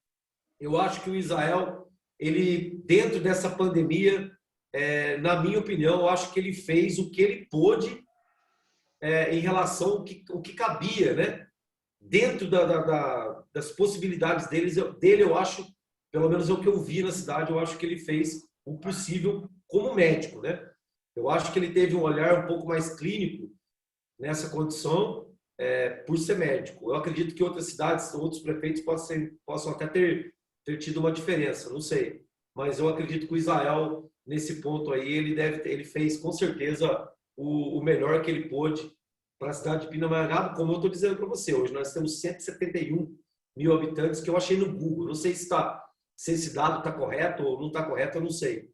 Eu acho que o Israel, ele dentro dessa pandemia, na minha opinião, eu acho que ele fez o que ele pôde em relação ao que cabia, né? Dentro das possibilidades dele, eu acho, pelo menos é o que eu vi na cidade, eu acho que ele fez o possível como médico, né? Eu acho que ele teve um olhar um pouco mais clínico nessa condição, por ser médico. Eu acredito que outras cidades, outros prefeitos possam até ter tido uma diferença, não sei. Mas eu acredito que o Israel, nesse ponto aí, ele fez com certeza o melhor que ele pôde para a cidade de Pindamonhangaba, como eu estou dizendo para você. Hoje nós temos 171 mil habitantes, que eu achei no Google. Não sei se esse dado está correto ou não está correto, eu não sei.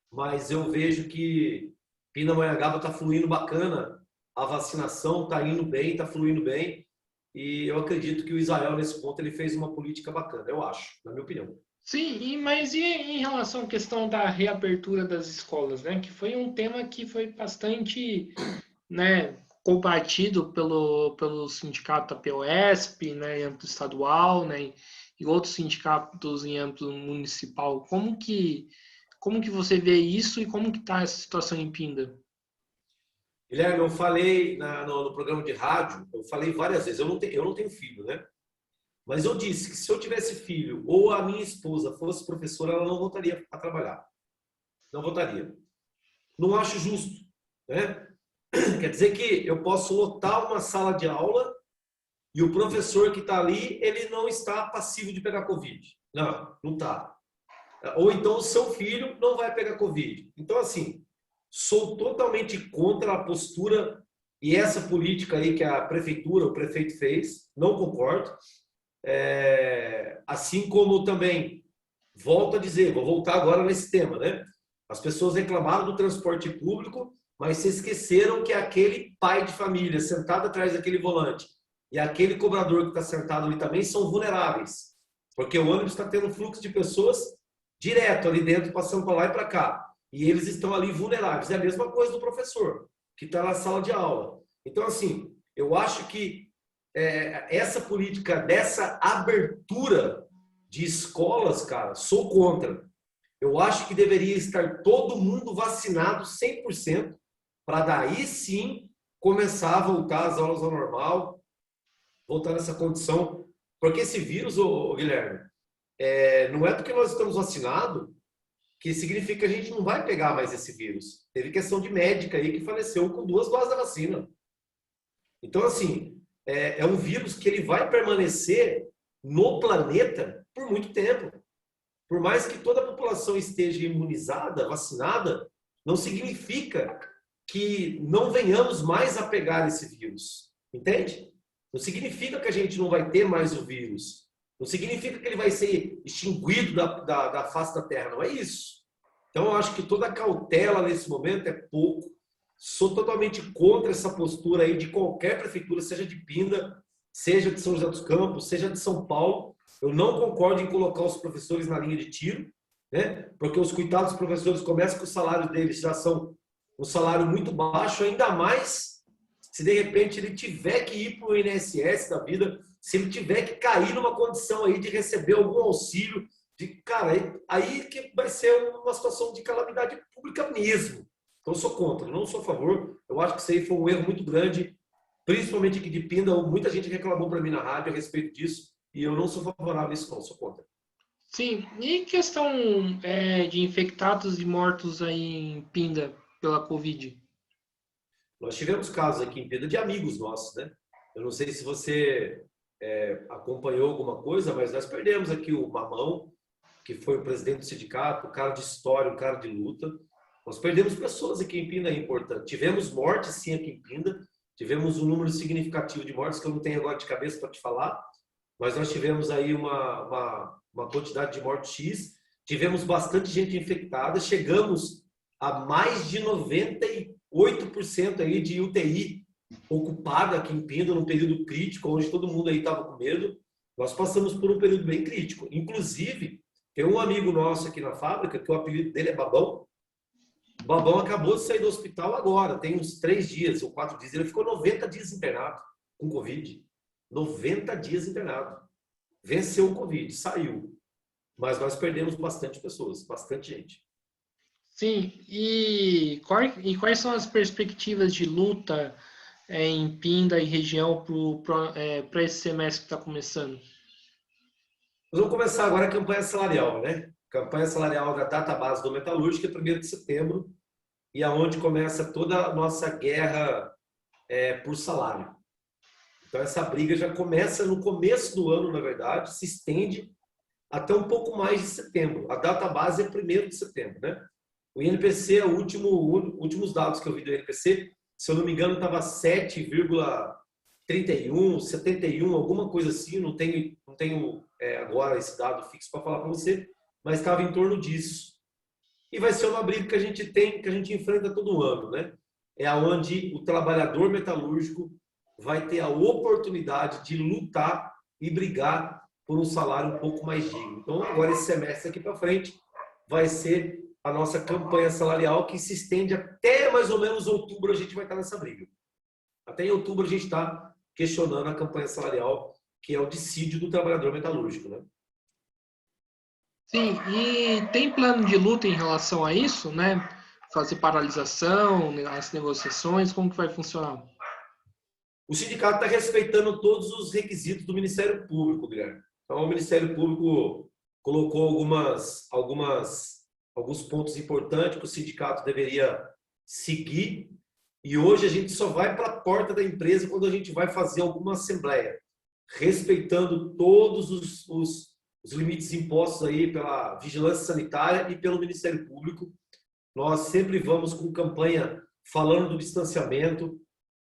Mas eu vejo que Pindamonhangaba está fluindo bacana, a vacinação está indo bem, está fluindo bem, e eu acredito que o Israel, nesse ponto, ele fez uma política bacana, eu acho, na minha opinião. Sim, mas e em relação à questão da reabertura das escolas, né? Que foi um tema que foi bastante, né, combatido pelo sindicato da POSP, né, em âmbito estadual, né, e outros sindicatos em âmbito municipal. Como que você vê isso e como que está essa situação em Pinda? Guilherme, eu falei no programa de rádio, eu falei várias vezes, eu não tenho filho, né? Mas eu disse que se eu tivesse filho ou a minha esposa fosse professora, ela não voltaria a trabalhar. Não votaria. Não acho justo, né? Quer dizer que eu posso lotar uma sala de aula e o professor que está ali, ele não está passivo de pegar Covid. Não, não está. Ou então o seu filho não vai pegar Covid. Então, assim, sou totalmente contra a postura e essa política aí que a prefeitura, o prefeito fez. Não concordo. Assim como também, volto a dizer, vou voltar agora nesse tema, né? As pessoas reclamaram do transporte público mas se esqueceram que aquele pai de família sentado atrás daquele volante e aquele cobrador que está sentado ali também são vulneráveis, porque o ônibus está tendo um fluxo de pessoas direto ali dentro, passando para lá e para cá, e eles estão ali vulneráveis. É a mesma coisa do professor, que está na sala de aula. Então, assim, eu acho que essa política dessa abertura de escolas, cara, sou contra. Eu acho que deveria estar todo mundo vacinado 100%, para daí sim começar a voltar às aulas ao normal, voltar nessa condição. Porque esse vírus, Guilherme, não é porque nós estamos vacinados que significa que a gente não vai pegar mais esse vírus. Teve questão de médica aí que faleceu com 2 doses da vacina. Então, assim, é um vírus que ele vai permanecer no planeta por muito tempo. Por mais que toda a população esteja imunizada, vacinada, não significa que não venhamos mais a pegar esse vírus. Entende? Não significa que a gente não vai ter mais o vírus. Não significa que ele vai ser extinguido da face da Terra. Não é isso. Então, eu acho que toda cautela nesse momento é pouco. Sou totalmente contra essa postura aí de qualquer prefeitura, seja de Pinda, seja de São José dos Campos, seja de São Paulo. Eu não concordo em colocar os professores na linha de tiro, né? Porque os coitados dos professores começam que o salário deles já são um salário muito baixo, ainda mais se de repente ele tiver que ir para o INSS da vida, se ele tiver que cair numa condição aí de receber algum auxílio, cara, aí que vai ser uma situação de calamidade pública mesmo. Então eu sou contra, não sou a favor. Eu acho que isso aí foi um erro muito grande, principalmente aqui de Pinda. Muita gente reclamou para mim na rádio a respeito disso. E eu não sou favorável a isso, não, sou contra. Sim, e questão de infectados e mortos aí em Pinda pela Covid? Nós tivemos casos aqui em Pinda de amigos nossos, né? Eu não sei se você acompanhou alguma coisa, mas nós perdemos aqui o Mamão, que foi o presidente do sindicato, um cara de história, um cara de luta. Nós perdemos pessoas aqui em Pinda, é importante. Tivemos mortes, sim, aqui em Pinda. Tivemos um número significativo de mortes que eu não tenho agora de cabeça para te falar. Mas nós tivemos aí uma quantidade de mortes X, tivemos bastante gente infectada, chegamos a mais de 98% aí de UTI ocupada aqui em Pinda, num período crítico, onde todo mundo aí estava com medo. Nós passamos por um período bem crítico. Inclusive, tem um amigo nosso aqui na fábrica, que o apelido dele é Babão. O Babão acabou de sair do hospital agora, tem uns 3 dias ou 4 dias. Ele ficou 90 dias internado com Covid. 90 dias internado. Venceu o Covid, saiu. Mas nós perdemos bastante pessoas, bastante gente. Sim, e quais são as perspectivas de luta em Pinda e região para esse semestre que está começando? Nós vamos começar agora a campanha salarial, né? Campanha salarial da Database do Metalúrgica, 1º de setembro, e aonde começa toda a nossa guerra por salário. Então, essa briga já começa no começo do ano, na verdade, se estende até um pouco mais de setembro. A data base é 1º de setembro, né? O INPC, últimos dados que eu vi do INPC, se eu não me engano, estava 7,31, 71, alguma coisa assim. Não tenho agora esse dado fixo para falar para você, mas estava em torno disso. E vai ser uma briga que a gente tem, que a gente enfrenta todo ano, né? É onde o trabalhador metalúrgico vai ter a oportunidade de lutar e brigar por um salário um pouco mais digno. Então, agora, esse semestre aqui para frente, vai ser a nossa campanha salarial, que se estende até mais ou menos outubro. A gente vai estar nessa briga. Até em outubro a gente está questionando a campanha salarial, que é o dissídio do trabalhador metalúrgico, né? Sim, e tem plano de luta em relação a isso, né? Fazer paralisação, as negociações, como que vai funcionar? O sindicato está respeitando todos os requisitos do Ministério Público, Guilherme. Então, o Ministério Público colocou alguns pontos importantes que o sindicato deveria seguir, e hoje a gente só vai para a porta da empresa quando a gente vai fazer alguma assembleia, respeitando todos os limites impostos aí pela Vigilância Sanitária e pelo Ministério Público. Nós sempre vamos com campanha falando do distanciamento,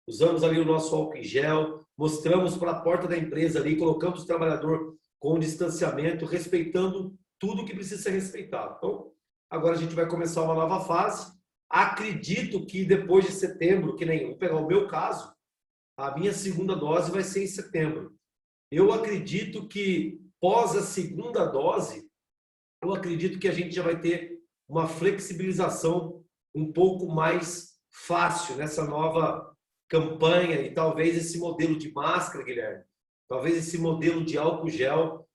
usamos ali o nosso álcool em gel, mostramos para a porta da empresa ali, colocamos o trabalhador com distanciamento, respeitando tudo que precisa ser respeitado. Então, agora a gente vai começar uma nova fase, Acredito que depois de setembro, que nem, vou pegar o meu caso, a minha segunda dose vai ser em setembro. Eu acredito que pós a segunda dose, eu acredito que a gente já vai ter uma flexibilização um pouco mais fácil nessa nova campanha e talvez esse modelo de máscara, Guilherme, talvez esse modelo de álcool gel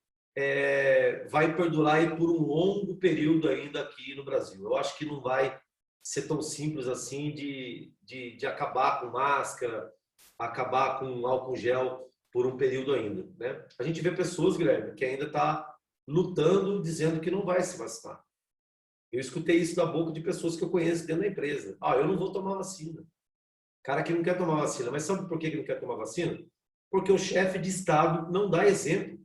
vai perdurar aí por um longo período ainda aqui no Brasil. Eu acho que não vai ser tão simples assim de acabar com máscara, acabar com álcool gel por um período ainda, né? A gente vê pessoas, Guilherme, que ainda tá lutando, dizendo que não vai se vacinar. Eu escutei isso da boca de pessoas que eu conheço dentro da empresa. Ah, eu não vou tomar vacina. Cara que não quer tomar vacina. Mas sabe por que não quer tomar vacina? Porque o chefe de Estado não dá exemplo.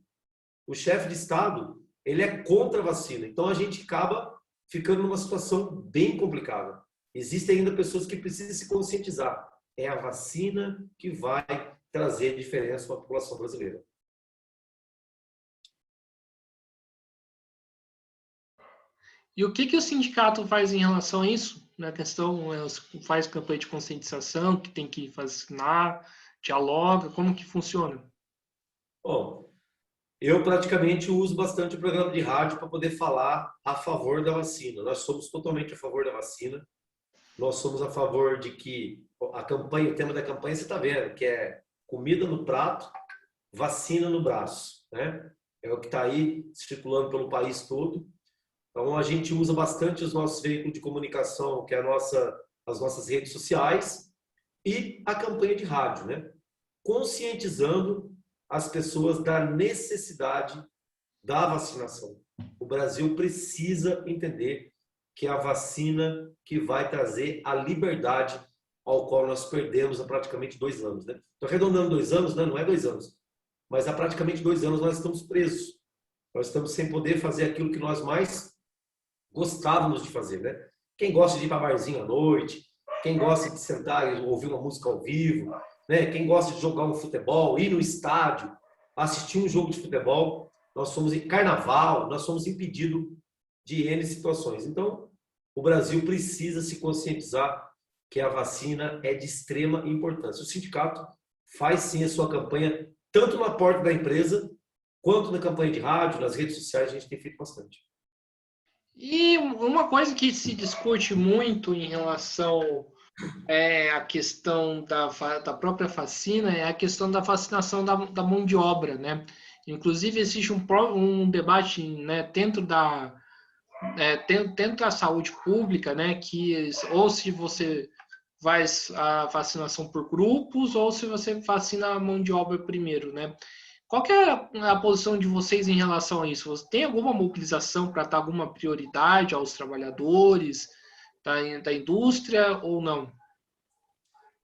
O chefe de Estado, ele é contra a vacina. Então, a gente acaba ficando numa situação bem complicada. Existem ainda pessoas que precisam se conscientizar. É a vacina que vai trazer diferença para a população brasileira. E o que o sindicato faz em relação a isso? Na questão, faz campanha de conscientização, que tem que vacinar, dialoga, como que funciona? Bom, eu praticamente uso bastante o programa de rádio para poder falar a favor da vacina. Nós somos totalmente a favor da vacina. Nós somos a favor de que a campanha, o tema da campanha você está vendo, que é comida no prato, vacina no braço, né? É o que está aí circulando pelo país todo. Então a gente usa bastante os nossos veículos de comunicação, que é as nossas redes sociais e a campanha de rádio, né? Conscientizando as pessoas da necessidade da vacinação. O Brasil precisa entender que é a vacina que vai trazer a liberdade ao qual nós perdemos há praticamente 2 anos. Né? Estou arredondando 2 anos, né? Não é 2 anos, mas há praticamente 2 anos nós estamos presos. Nós estamos sem poder fazer aquilo que nós mais gostávamos de fazer. Né? Quem gosta de ir para barzinho à noite, quem gosta de sentar e ouvir uma música ao vivo, né? Quem gosta de jogar um futebol, ir no estádio, assistir um jogo de futebol, nós somos em carnaval, nós somos impedidos de N situações. Então, o Brasil precisa se conscientizar que a vacina é de extrema importância. O sindicato faz sim a sua campanha, tanto na porta da empresa, quanto na campanha de rádio, nas redes sociais, a gente tem feito bastante. E uma coisa que se discute muito em relação à questão da própria vacina é a questão da vacinação da mão de obra, né? Inclusive, existe um debate, né, dentro da saúde pública, né, que ou se você faz a vacinação por grupos ou se você vacina a mão de obra primeiro, né? Qual que é a posição de vocês em relação a isso? Você tem alguma mobilização para dar alguma prioridade aos trabalhadores da indústria ou não?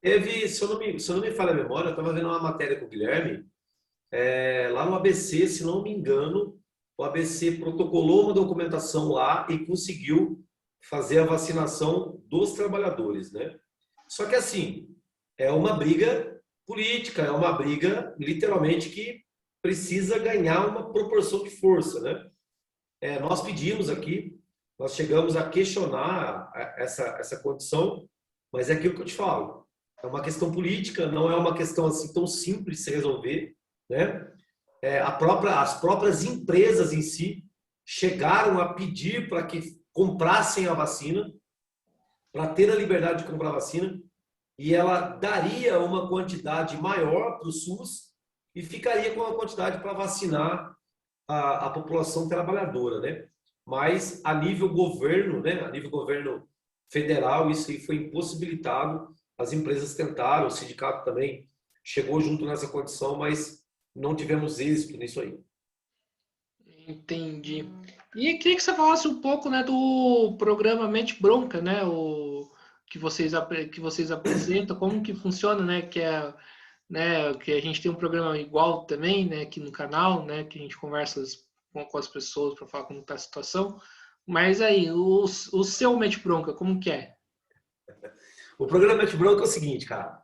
Teve, se eu não me falha a memória, eu estava vendo uma matéria com o Guilherme, lá no ABC, se não me engano, o ABC protocolou uma documentação lá e conseguiu fazer a vacinação dos trabalhadores, né? Só que assim, é uma briga política, é uma briga literalmente que precisa ganhar uma proporção de força, né? Nós pedimos aqui, nós chegamos a questionar essa condição, mas é aquilo que eu te falo, é uma questão política, não é uma questão assim tão simples de se resolver, né? As próprias empresas em si chegaram a pedir para que comprassem a vacina, para ter a liberdade de comprar a vacina, e ela daria uma quantidade maior para o SUS e ficaria com a quantidade para vacinar a população trabalhadora, né? Mas a nível governo, né? A nível governo federal, isso aí foi impossibilitado. As empresas tentaram, o sindicato também chegou junto nessa condição, mas não tivemos êxito nisso aí. Entendi. E queria que você falasse um pouco, né, do programa Mente Bronca, né, o que vocês apresentam, como que funciona, né, que a gente tem um programa igual também, né, aqui no canal, né, que a gente conversa com as pessoas para falar como está a situação. Mas aí, o seu Mente Bronca, como que é? O programa Mente Bronca é o seguinte, cara.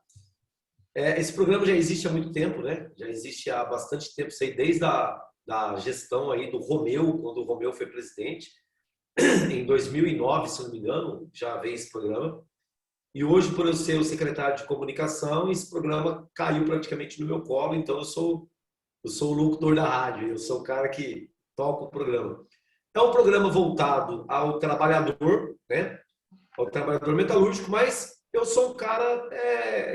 Esse programa já existe há muito tempo, né? Já existe há bastante tempo, sei, desde da gestão aí do Romeu, quando o Romeu foi presidente. em 2009, se não me engano, já veio esse programa. E hoje, por eu ser o secretário de comunicação, esse programa caiu praticamente no meu colo, então eu sou o locutor da rádio, eu sou o cara que toca o programa. É um programa voltado ao trabalhador, né? Ao trabalhador metalúrgico, mas eu sou um cara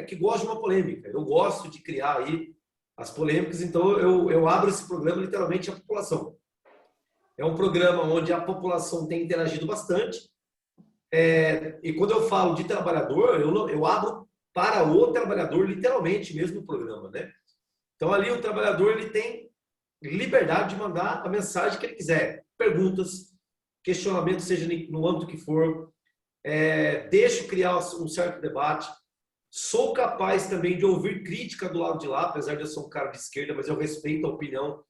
que gosta de uma polêmica. Eu gosto de criar aí as polêmicas, então eu abro esse programa literalmente à população. É um programa onde a população tem interagido bastante. E quando eu falo de trabalhador, eu abro para o trabalhador, literalmente mesmo no programa, né? Então ali o trabalhador ele tem liberdade de mandar a mensagem que ele quiser, perguntas, questionamentos, seja no âmbito que for, deixo criar um certo debate. Sou capaz também de ouvir crítica do lado de lá, apesar de eu ser um cara de esquerda, mas eu respeito a opinião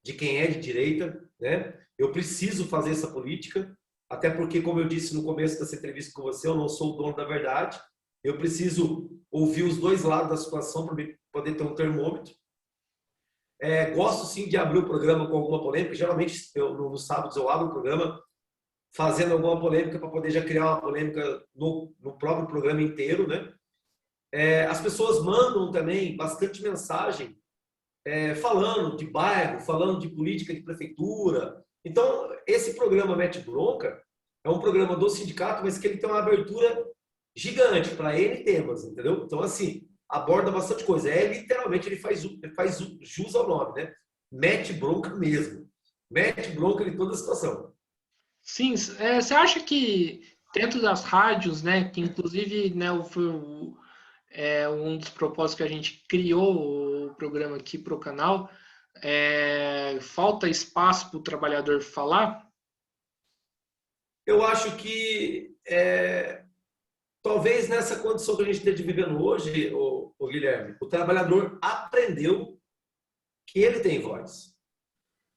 de quem é de direita, né? Eu preciso fazer essa política, até porque, como eu disse no começo dessa entrevista com você, eu não sou o dono da verdade. Eu preciso ouvir os dois lados da situação para poder ter um termômetro. Gosto sim de abrir o programa com alguma polêmica. Geralmente, nos sábados, eu abro o programa fazendo alguma polêmica para poder já criar uma polêmica no próprio programa inteiro, né? As pessoas mandam também bastante mensagem falando de bairro, falando de política de prefeitura. Então, esse programa Mete Bronca é um programa do sindicato, mas que ele tem uma abertura gigante para N temas, entendeu? Então, assim, aborda bastante coisa. Literalmente, ele faz jus ao nome, né? Mete bronca mesmo. Mete bronca em toda a situação. Sim, você acha que dentro das rádios, né, que inclusive, né, foi um dos propósitos que a gente criou o programa aqui para o canal, falta espaço para o trabalhador falar? Eu acho que talvez nessa condição que a gente esteja vivendo hoje, o Guilherme, o trabalhador aprendeu que ele tem voz.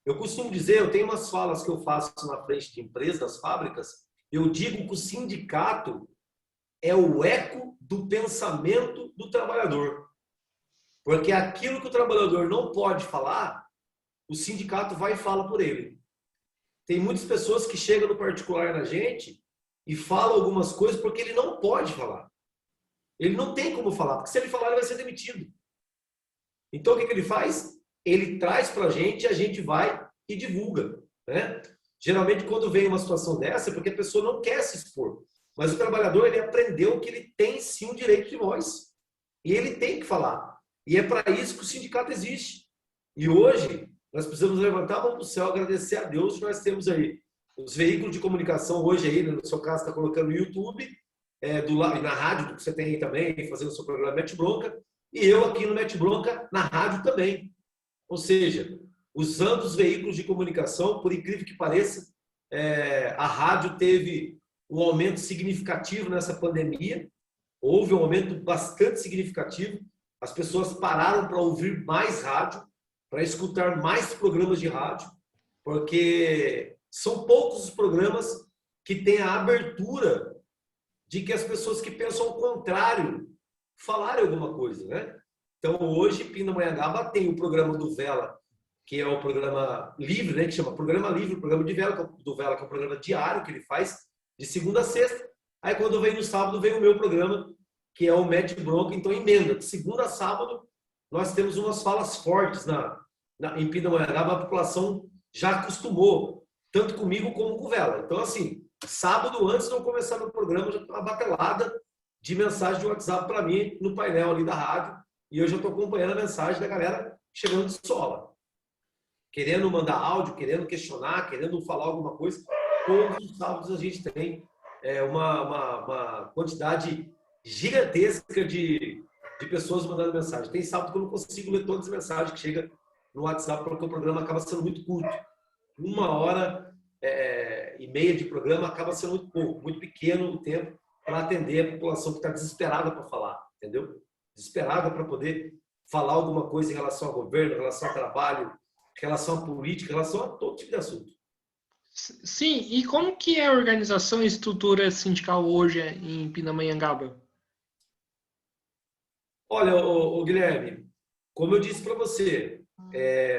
Eu costumo dizer, eu tenho umas falas que eu faço na frente de empresas, das fábricas, eu digo que o sindicato é o eco do pensamento do trabalhador. Porque aquilo que o trabalhador não pode falar, o sindicato vai e fala por ele. Tem muitas pessoas que chegam no particular na gente e falam algumas coisas porque ele não pode falar. Ele não tem como falar, porque se ele falar, ele vai ser demitido. Então, o que ele faz? Ele traz para a gente vai e divulga, né? Geralmente, quando vem uma situação dessa, é porque a pessoa não quer se expor. Mas o trabalhador, ele aprendeu que ele tem sim o direito de voz. E ele tem que falar. E é para isso que o sindicato existe. E hoje, nós precisamos levantar a mão para o céu, agradecer a Deus que nós temos aí os veículos de comunicação hoje aí, no seu caso, está colocando no YouTube, e na rádio, que você tem aí também, fazendo o seu programa Mete Bronca, e eu aqui no Mete Bronca, na rádio também. Ou seja, usando os veículos de comunicação, por incrível que pareça, a rádio teve um aumento significativo nessa pandemia, houve um aumento bastante significativo, as pessoas pararam para ouvir mais rádio, para escutar mais programas de rádio, porque são poucos os programas que têm a abertura de que as pessoas que pensam ao contrário falarem alguma coisa, né? Então, hoje, Pindamonhangaba tem o programa do Vela, que é o programa livre, né? Que chama Programa Livre, o programa de Vela, do Vela, que é um programa diário que ele faz, de segunda a sexta. Aí, quando vem no sábado, vem o meu programa, que é o Mete Bronca. Então, emenda. De segunda a sábado, nós temos umas falas fortes em Pindamonhangaba, a população já acostumou, tanto comigo como com o Vela. Então, assim, sábado, antes de eu começar meu programa, já tem uma batelada de mensagem de WhatsApp para mim no painel ali da rádio. E eu já estou acompanhando a mensagem da galera chegando de sola, querendo mandar áudio, querendo questionar, querendo falar alguma coisa. Todos os sábados a gente tem uma quantidade gigantesca de pessoas mandando mensagem. Tem sábado que eu não consigo ler todas as mensagens que chegam no WhatsApp, porque o programa acaba sendo muito curto. 1h30 de programa acaba sendo muito pouco, muito pequeno o tempo para atender a população que está desesperada para falar, entendeu? Desesperada para poder falar alguma coisa em relação ao governo, em relação ao trabalho, em relação à política, em relação a todo tipo de assunto. Sim, e como que é a organização e estrutura sindical hoje em Pindamonhangaba? Olha, o Guilherme, como eu disse para você,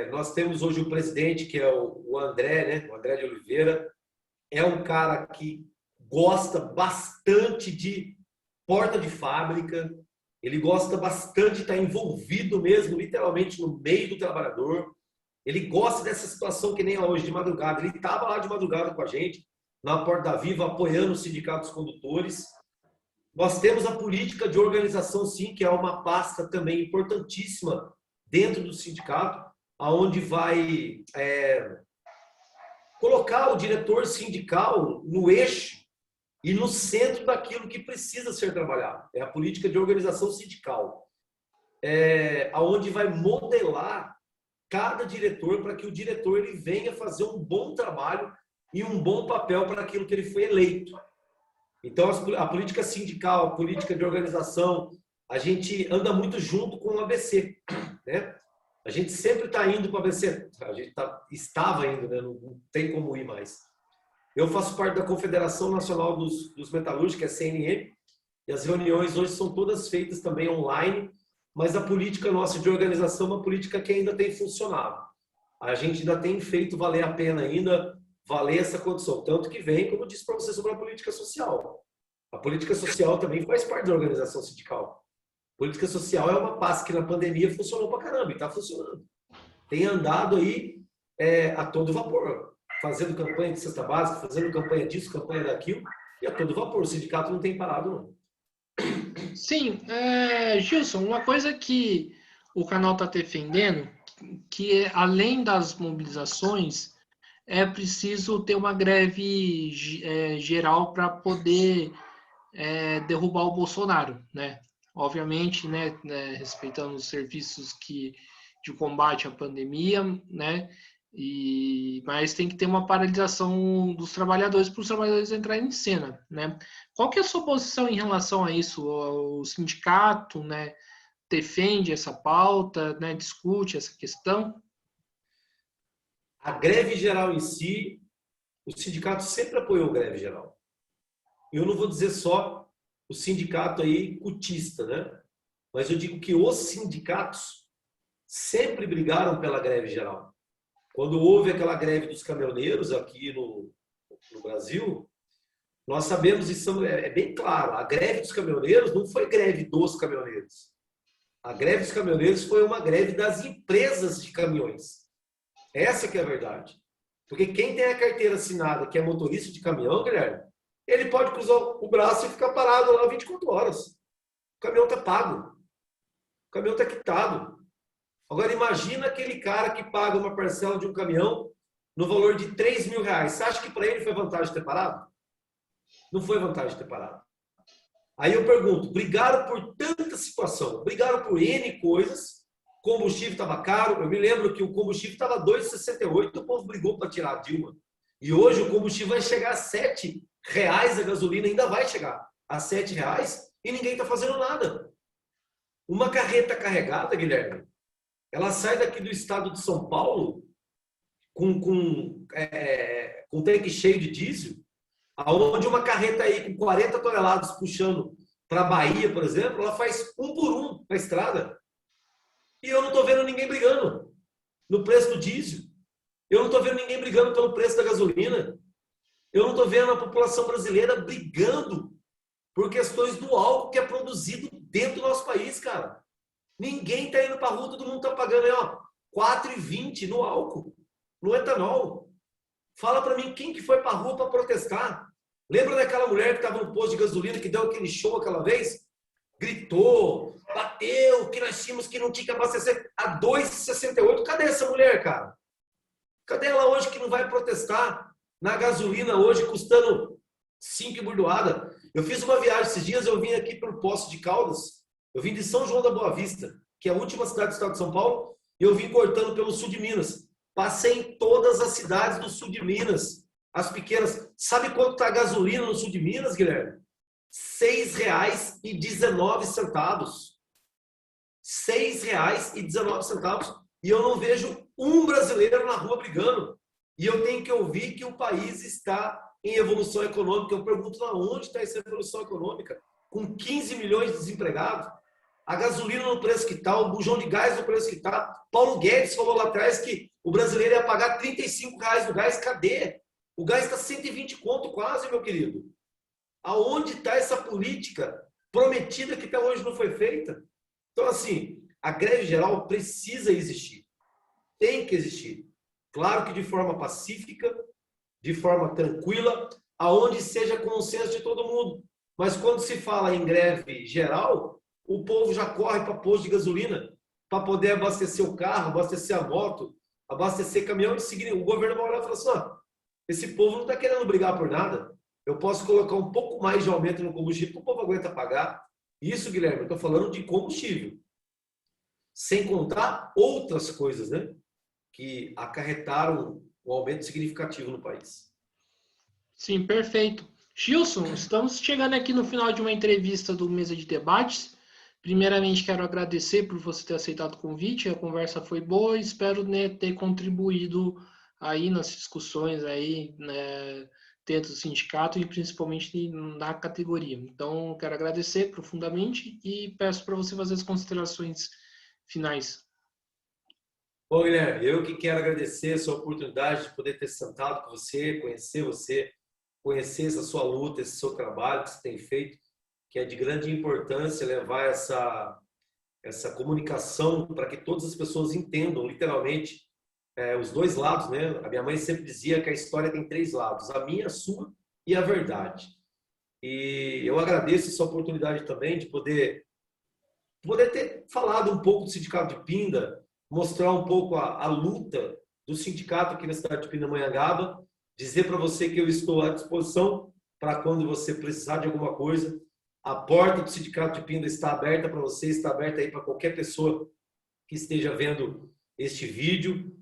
nós temos hoje o presidente, que é o André, né? O André de Oliveira. é um cara que gosta bastante de porta de fábrica, ele gosta bastante de estar envolvido mesmo, literalmente, no meio do trabalhador. Ele gosta dessa situação que nem hoje, de madrugada. Ele estava lá de madrugada com a gente, na Porta da Viva, apoiando os sindicatos condutores. Nós temos a política de organização, sim, que é uma pasta também importantíssima dentro do sindicato, aonde vai colocar o diretor sindical no eixo e no centro daquilo que precisa ser trabalhado. É a política de organização sindical, aonde vai modelar cada diretor para que o diretor ele venha fazer um bom trabalho e um bom papel para aquilo que ele foi eleito. Então, a política sindical, a política de organização, a gente anda muito junto com o ABC, né? A gente sempre está indo para o ABC, a gente estava indo, né? Não tem como ir mais. Eu faço parte da Confederação Nacional dos Metalúrgicos, que é a CNM, e as reuniões hoje são todas feitas também online, mas a política nossa de organização é uma política que ainda tem funcionado. A gente ainda tem feito valer a pena ainda, valer essa condição. Tanto que vem, como eu disse para você, sobre a política social. A política social também faz parte da organização sindical. A política social é uma pasta que na pandemia funcionou para caramba e está funcionando. Tem andado aí a todo vapor, fazendo campanha de cesta básica, fazendo campanha disso, campanha daquilo, e a todo vapor. O sindicato não tem parado, não. Sim, Gilson, uma coisa que o canal está defendendo, que além das mobilizações, é preciso ter uma greve geral para poder derrubar o Bolsonaro, né? Obviamente, né, respeitando os serviços de combate à pandemia, né? Mas tem que ter uma paralisação dos trabalhadores para os trabalhadores entrarem em cena, né? Qual que é a sua posição em relação a isso? O sindicato, né, defende essa pauta, né, discute essa questão? A greve geral em si, o sindicato sempre apoiou a greve geral. Eu não vou dizer só o sindicato aí cutista, né? Mas eu digo que os sindicatos sempre brigaram pela greve geral. Quando houve aquela greve dos caminhoneiros aqui no Brasil, nós sabemos, isso é bem claro, a greve dos caminhoneiros não foi greve dos caminhoneiros. A greve dos caminhoneiros foi uma greve das empresas de caminhões. Essa que é a verdade. Porque quem tem a carteira assinada, que é motorista de caminhão, Guilherme, ele pode cruzar o braço e ficar parado lá 24 horas. O caminhão está pago. O caminhão está quitado. Agora, imagina aquele cara que paga uma parcela de um caminhão no valor de R$3.000. Você acha que para ele foi vantagem ter parado? Não foi vantagem ter parado. Aí eu pergunto, brigaram por tanta situação, brigaram por N coisas, combustível estava caro, eu me lembro que o combustível estava R$2,68, o povo brigou para tirar a Dilma. E hoje o combustível vai chegar a R$7 a gasolina, ainda vai chegar a R$7 e ninguém está fazendo nada. Uma carreta carregada, Guilherme, ela sai daqui do estado de São Paulo com tanque cheio de diesel, aonde uma carreta aí com 40 toneladas puxando para a Bahia, por exemplo, ela faz 1 por 1 na estrada. E eu não estou vendo ninguém brigando no preço do diesel. Eu não estou vendo ninguém brigando pelo preço da gasolina. Eu não estou vendo a população brasileira brigando por questões do álcool que é produzido dentro do nosso país, cara. Ninguém está indo para a rua, todo mundo está pagando aí, ó, R$4,20 no álcool, no etanol. Fala para mim quem que foi para a rua para protestar. Lembra daquela mulher que estava no posto de gasolina que deu aquele show aquela vez? Gritou, bateu, que nós tínhamos que não tinha que abastecer a R$2,68. Cadê essa mulher, cara? Cadê ela hoje que não vai protestar na gasolina hoje custando 5 burdoada? Eu fiz uma viagem esses dias, eu vim aqui pelo Poço de Caldas, eu vim de São João da Boa Vista, que é a última cidade do estado de São Paulo, e eu vim cortando pelo sul de Minas. Passei em todas as cidades do sul de Minas, as pequenas. Sabe quanto está a gasolina no sul de Minas, Guilherme? R$6,19. R$6,19. E eu não vejo um brasileiro na rua brigando. E eu tenho que ouvir que o país está em evolução econômica. Eu pergunto lá onde está essa evolução econômica? Com 15 milhões de desempregados, a gasolina no preço que está, o bujão de gás no preço que está. Paulo Guedes falou lá atrás que o brasileiro ia pagar R$35 no gás. Cadê? O gás está 120 conto quase, meu querido. Aonde está essa política prometida que até hoje não foi feita? Então, assim, a greve geral precisa existir. Tem que existir. Claro que de forma pacífica, de forma tranquila, aonde seja consenso de todo mundo. Mas quando se fala em greve geral, o povo já corre para posto de gasolina para poder abastecer o carro, abastecer a moto, abastecer caminhão. O governo vai olhar e falar assim, ó, esse povo não está querendo brigar por nada. Eu posso colocar um pouco mais de aumento no combustível que o povo aguenta pagar. Isso, Guilherme, eu estou falando de combustível. Sem contar outras coisas, né? Que acarretaram um aumento significativo no país. Sim, perfeito. Gilson, estamos chegando aqui no final de uma entrevista do Mesa de Debates. Primeiramente, quero agradecer por você ter aceitado o convite. A conversa foi boa e espero, né, ter contribuído aí nas discussões aí, né, dentro do sindicato e principalmente na categoria. Então, quero agradecer profundamente e peço para você fazer as considerações finais. Bom, Guilherme, eu que quero agradecer a sua oportunidade de poder ter sentado com você, conhecer essa sua luta, esse seu trabalho que você tem feito, que é de grande importância levar essa comunicação para que todas as pessoas entendam, literalmente, os dois lados, né? A minha mãe sempre dizia que a história tem 3 lados, a minha, a sua e a verdade. E eu agradeço essa oportunidade também de poder ter falado um pouco do Sindicato de Pinda, mostrar um pouco a luta do sindicato aqui na cidade de Pindamonhangaba, dizer para você que eu estou à disposição para quando você precisar de alguma coisa. A porta do Sindicato de Pinda está aberta para você, está aberta aí para qualquer pessoa que esteja vendo este vídeo.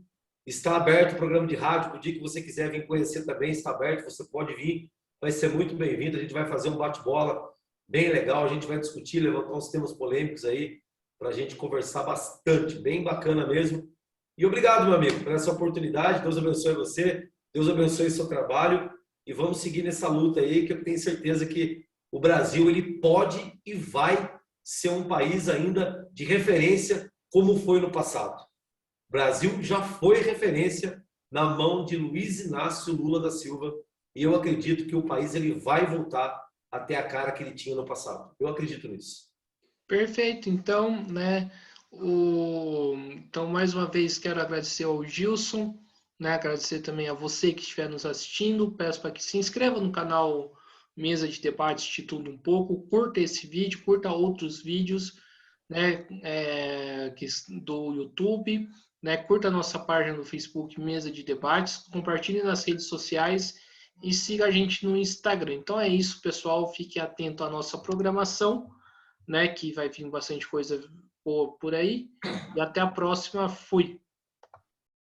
Está aberto o programa de rádio, o dia que você quiser vir conhecer também, está aberto, você pode vir, vai ser muito bem-vindo. A gente vai fazer um bate-bola bem legal, a gente vai discutir, levantar uns temas polêmicos aí, para a gente conversar bastante, bem bacana mesmo. E obrigado, meu amigo, por essa oportunidade. Deus abençoe você, Deus abençoe o seu trabalho e vamos seguir nessa luta aí, que eu tenho certeza que o Brasil ele pode e vai ser um país ainda de referência, como foi no passado. O Brasil já foi referência na mão de Luiz Inácio Lula da Silva e eu acredito que o país ele vai voltar até a cara que ele tinha no passado. Eu acredito nisso. Perfeito. Então, né, então mais uma vez quero agradecer ao Gilson, né, agradecer também a você que estiver nos assistindo. Peço para que se inscreva no canal Mesa de Debates de Tudo Um Pouco, curta esse vídeo, curta outros vídeos, né, do YouTube, né, curta a nossa página no Facebook Mesa de Debates, compartilhe nas redes sociais e siga a gente no Instagram. Então é isso, pessoal. Fique atento à nossa programação, né, que vai vir bastante coisa por aí. E até a próxima. Fui.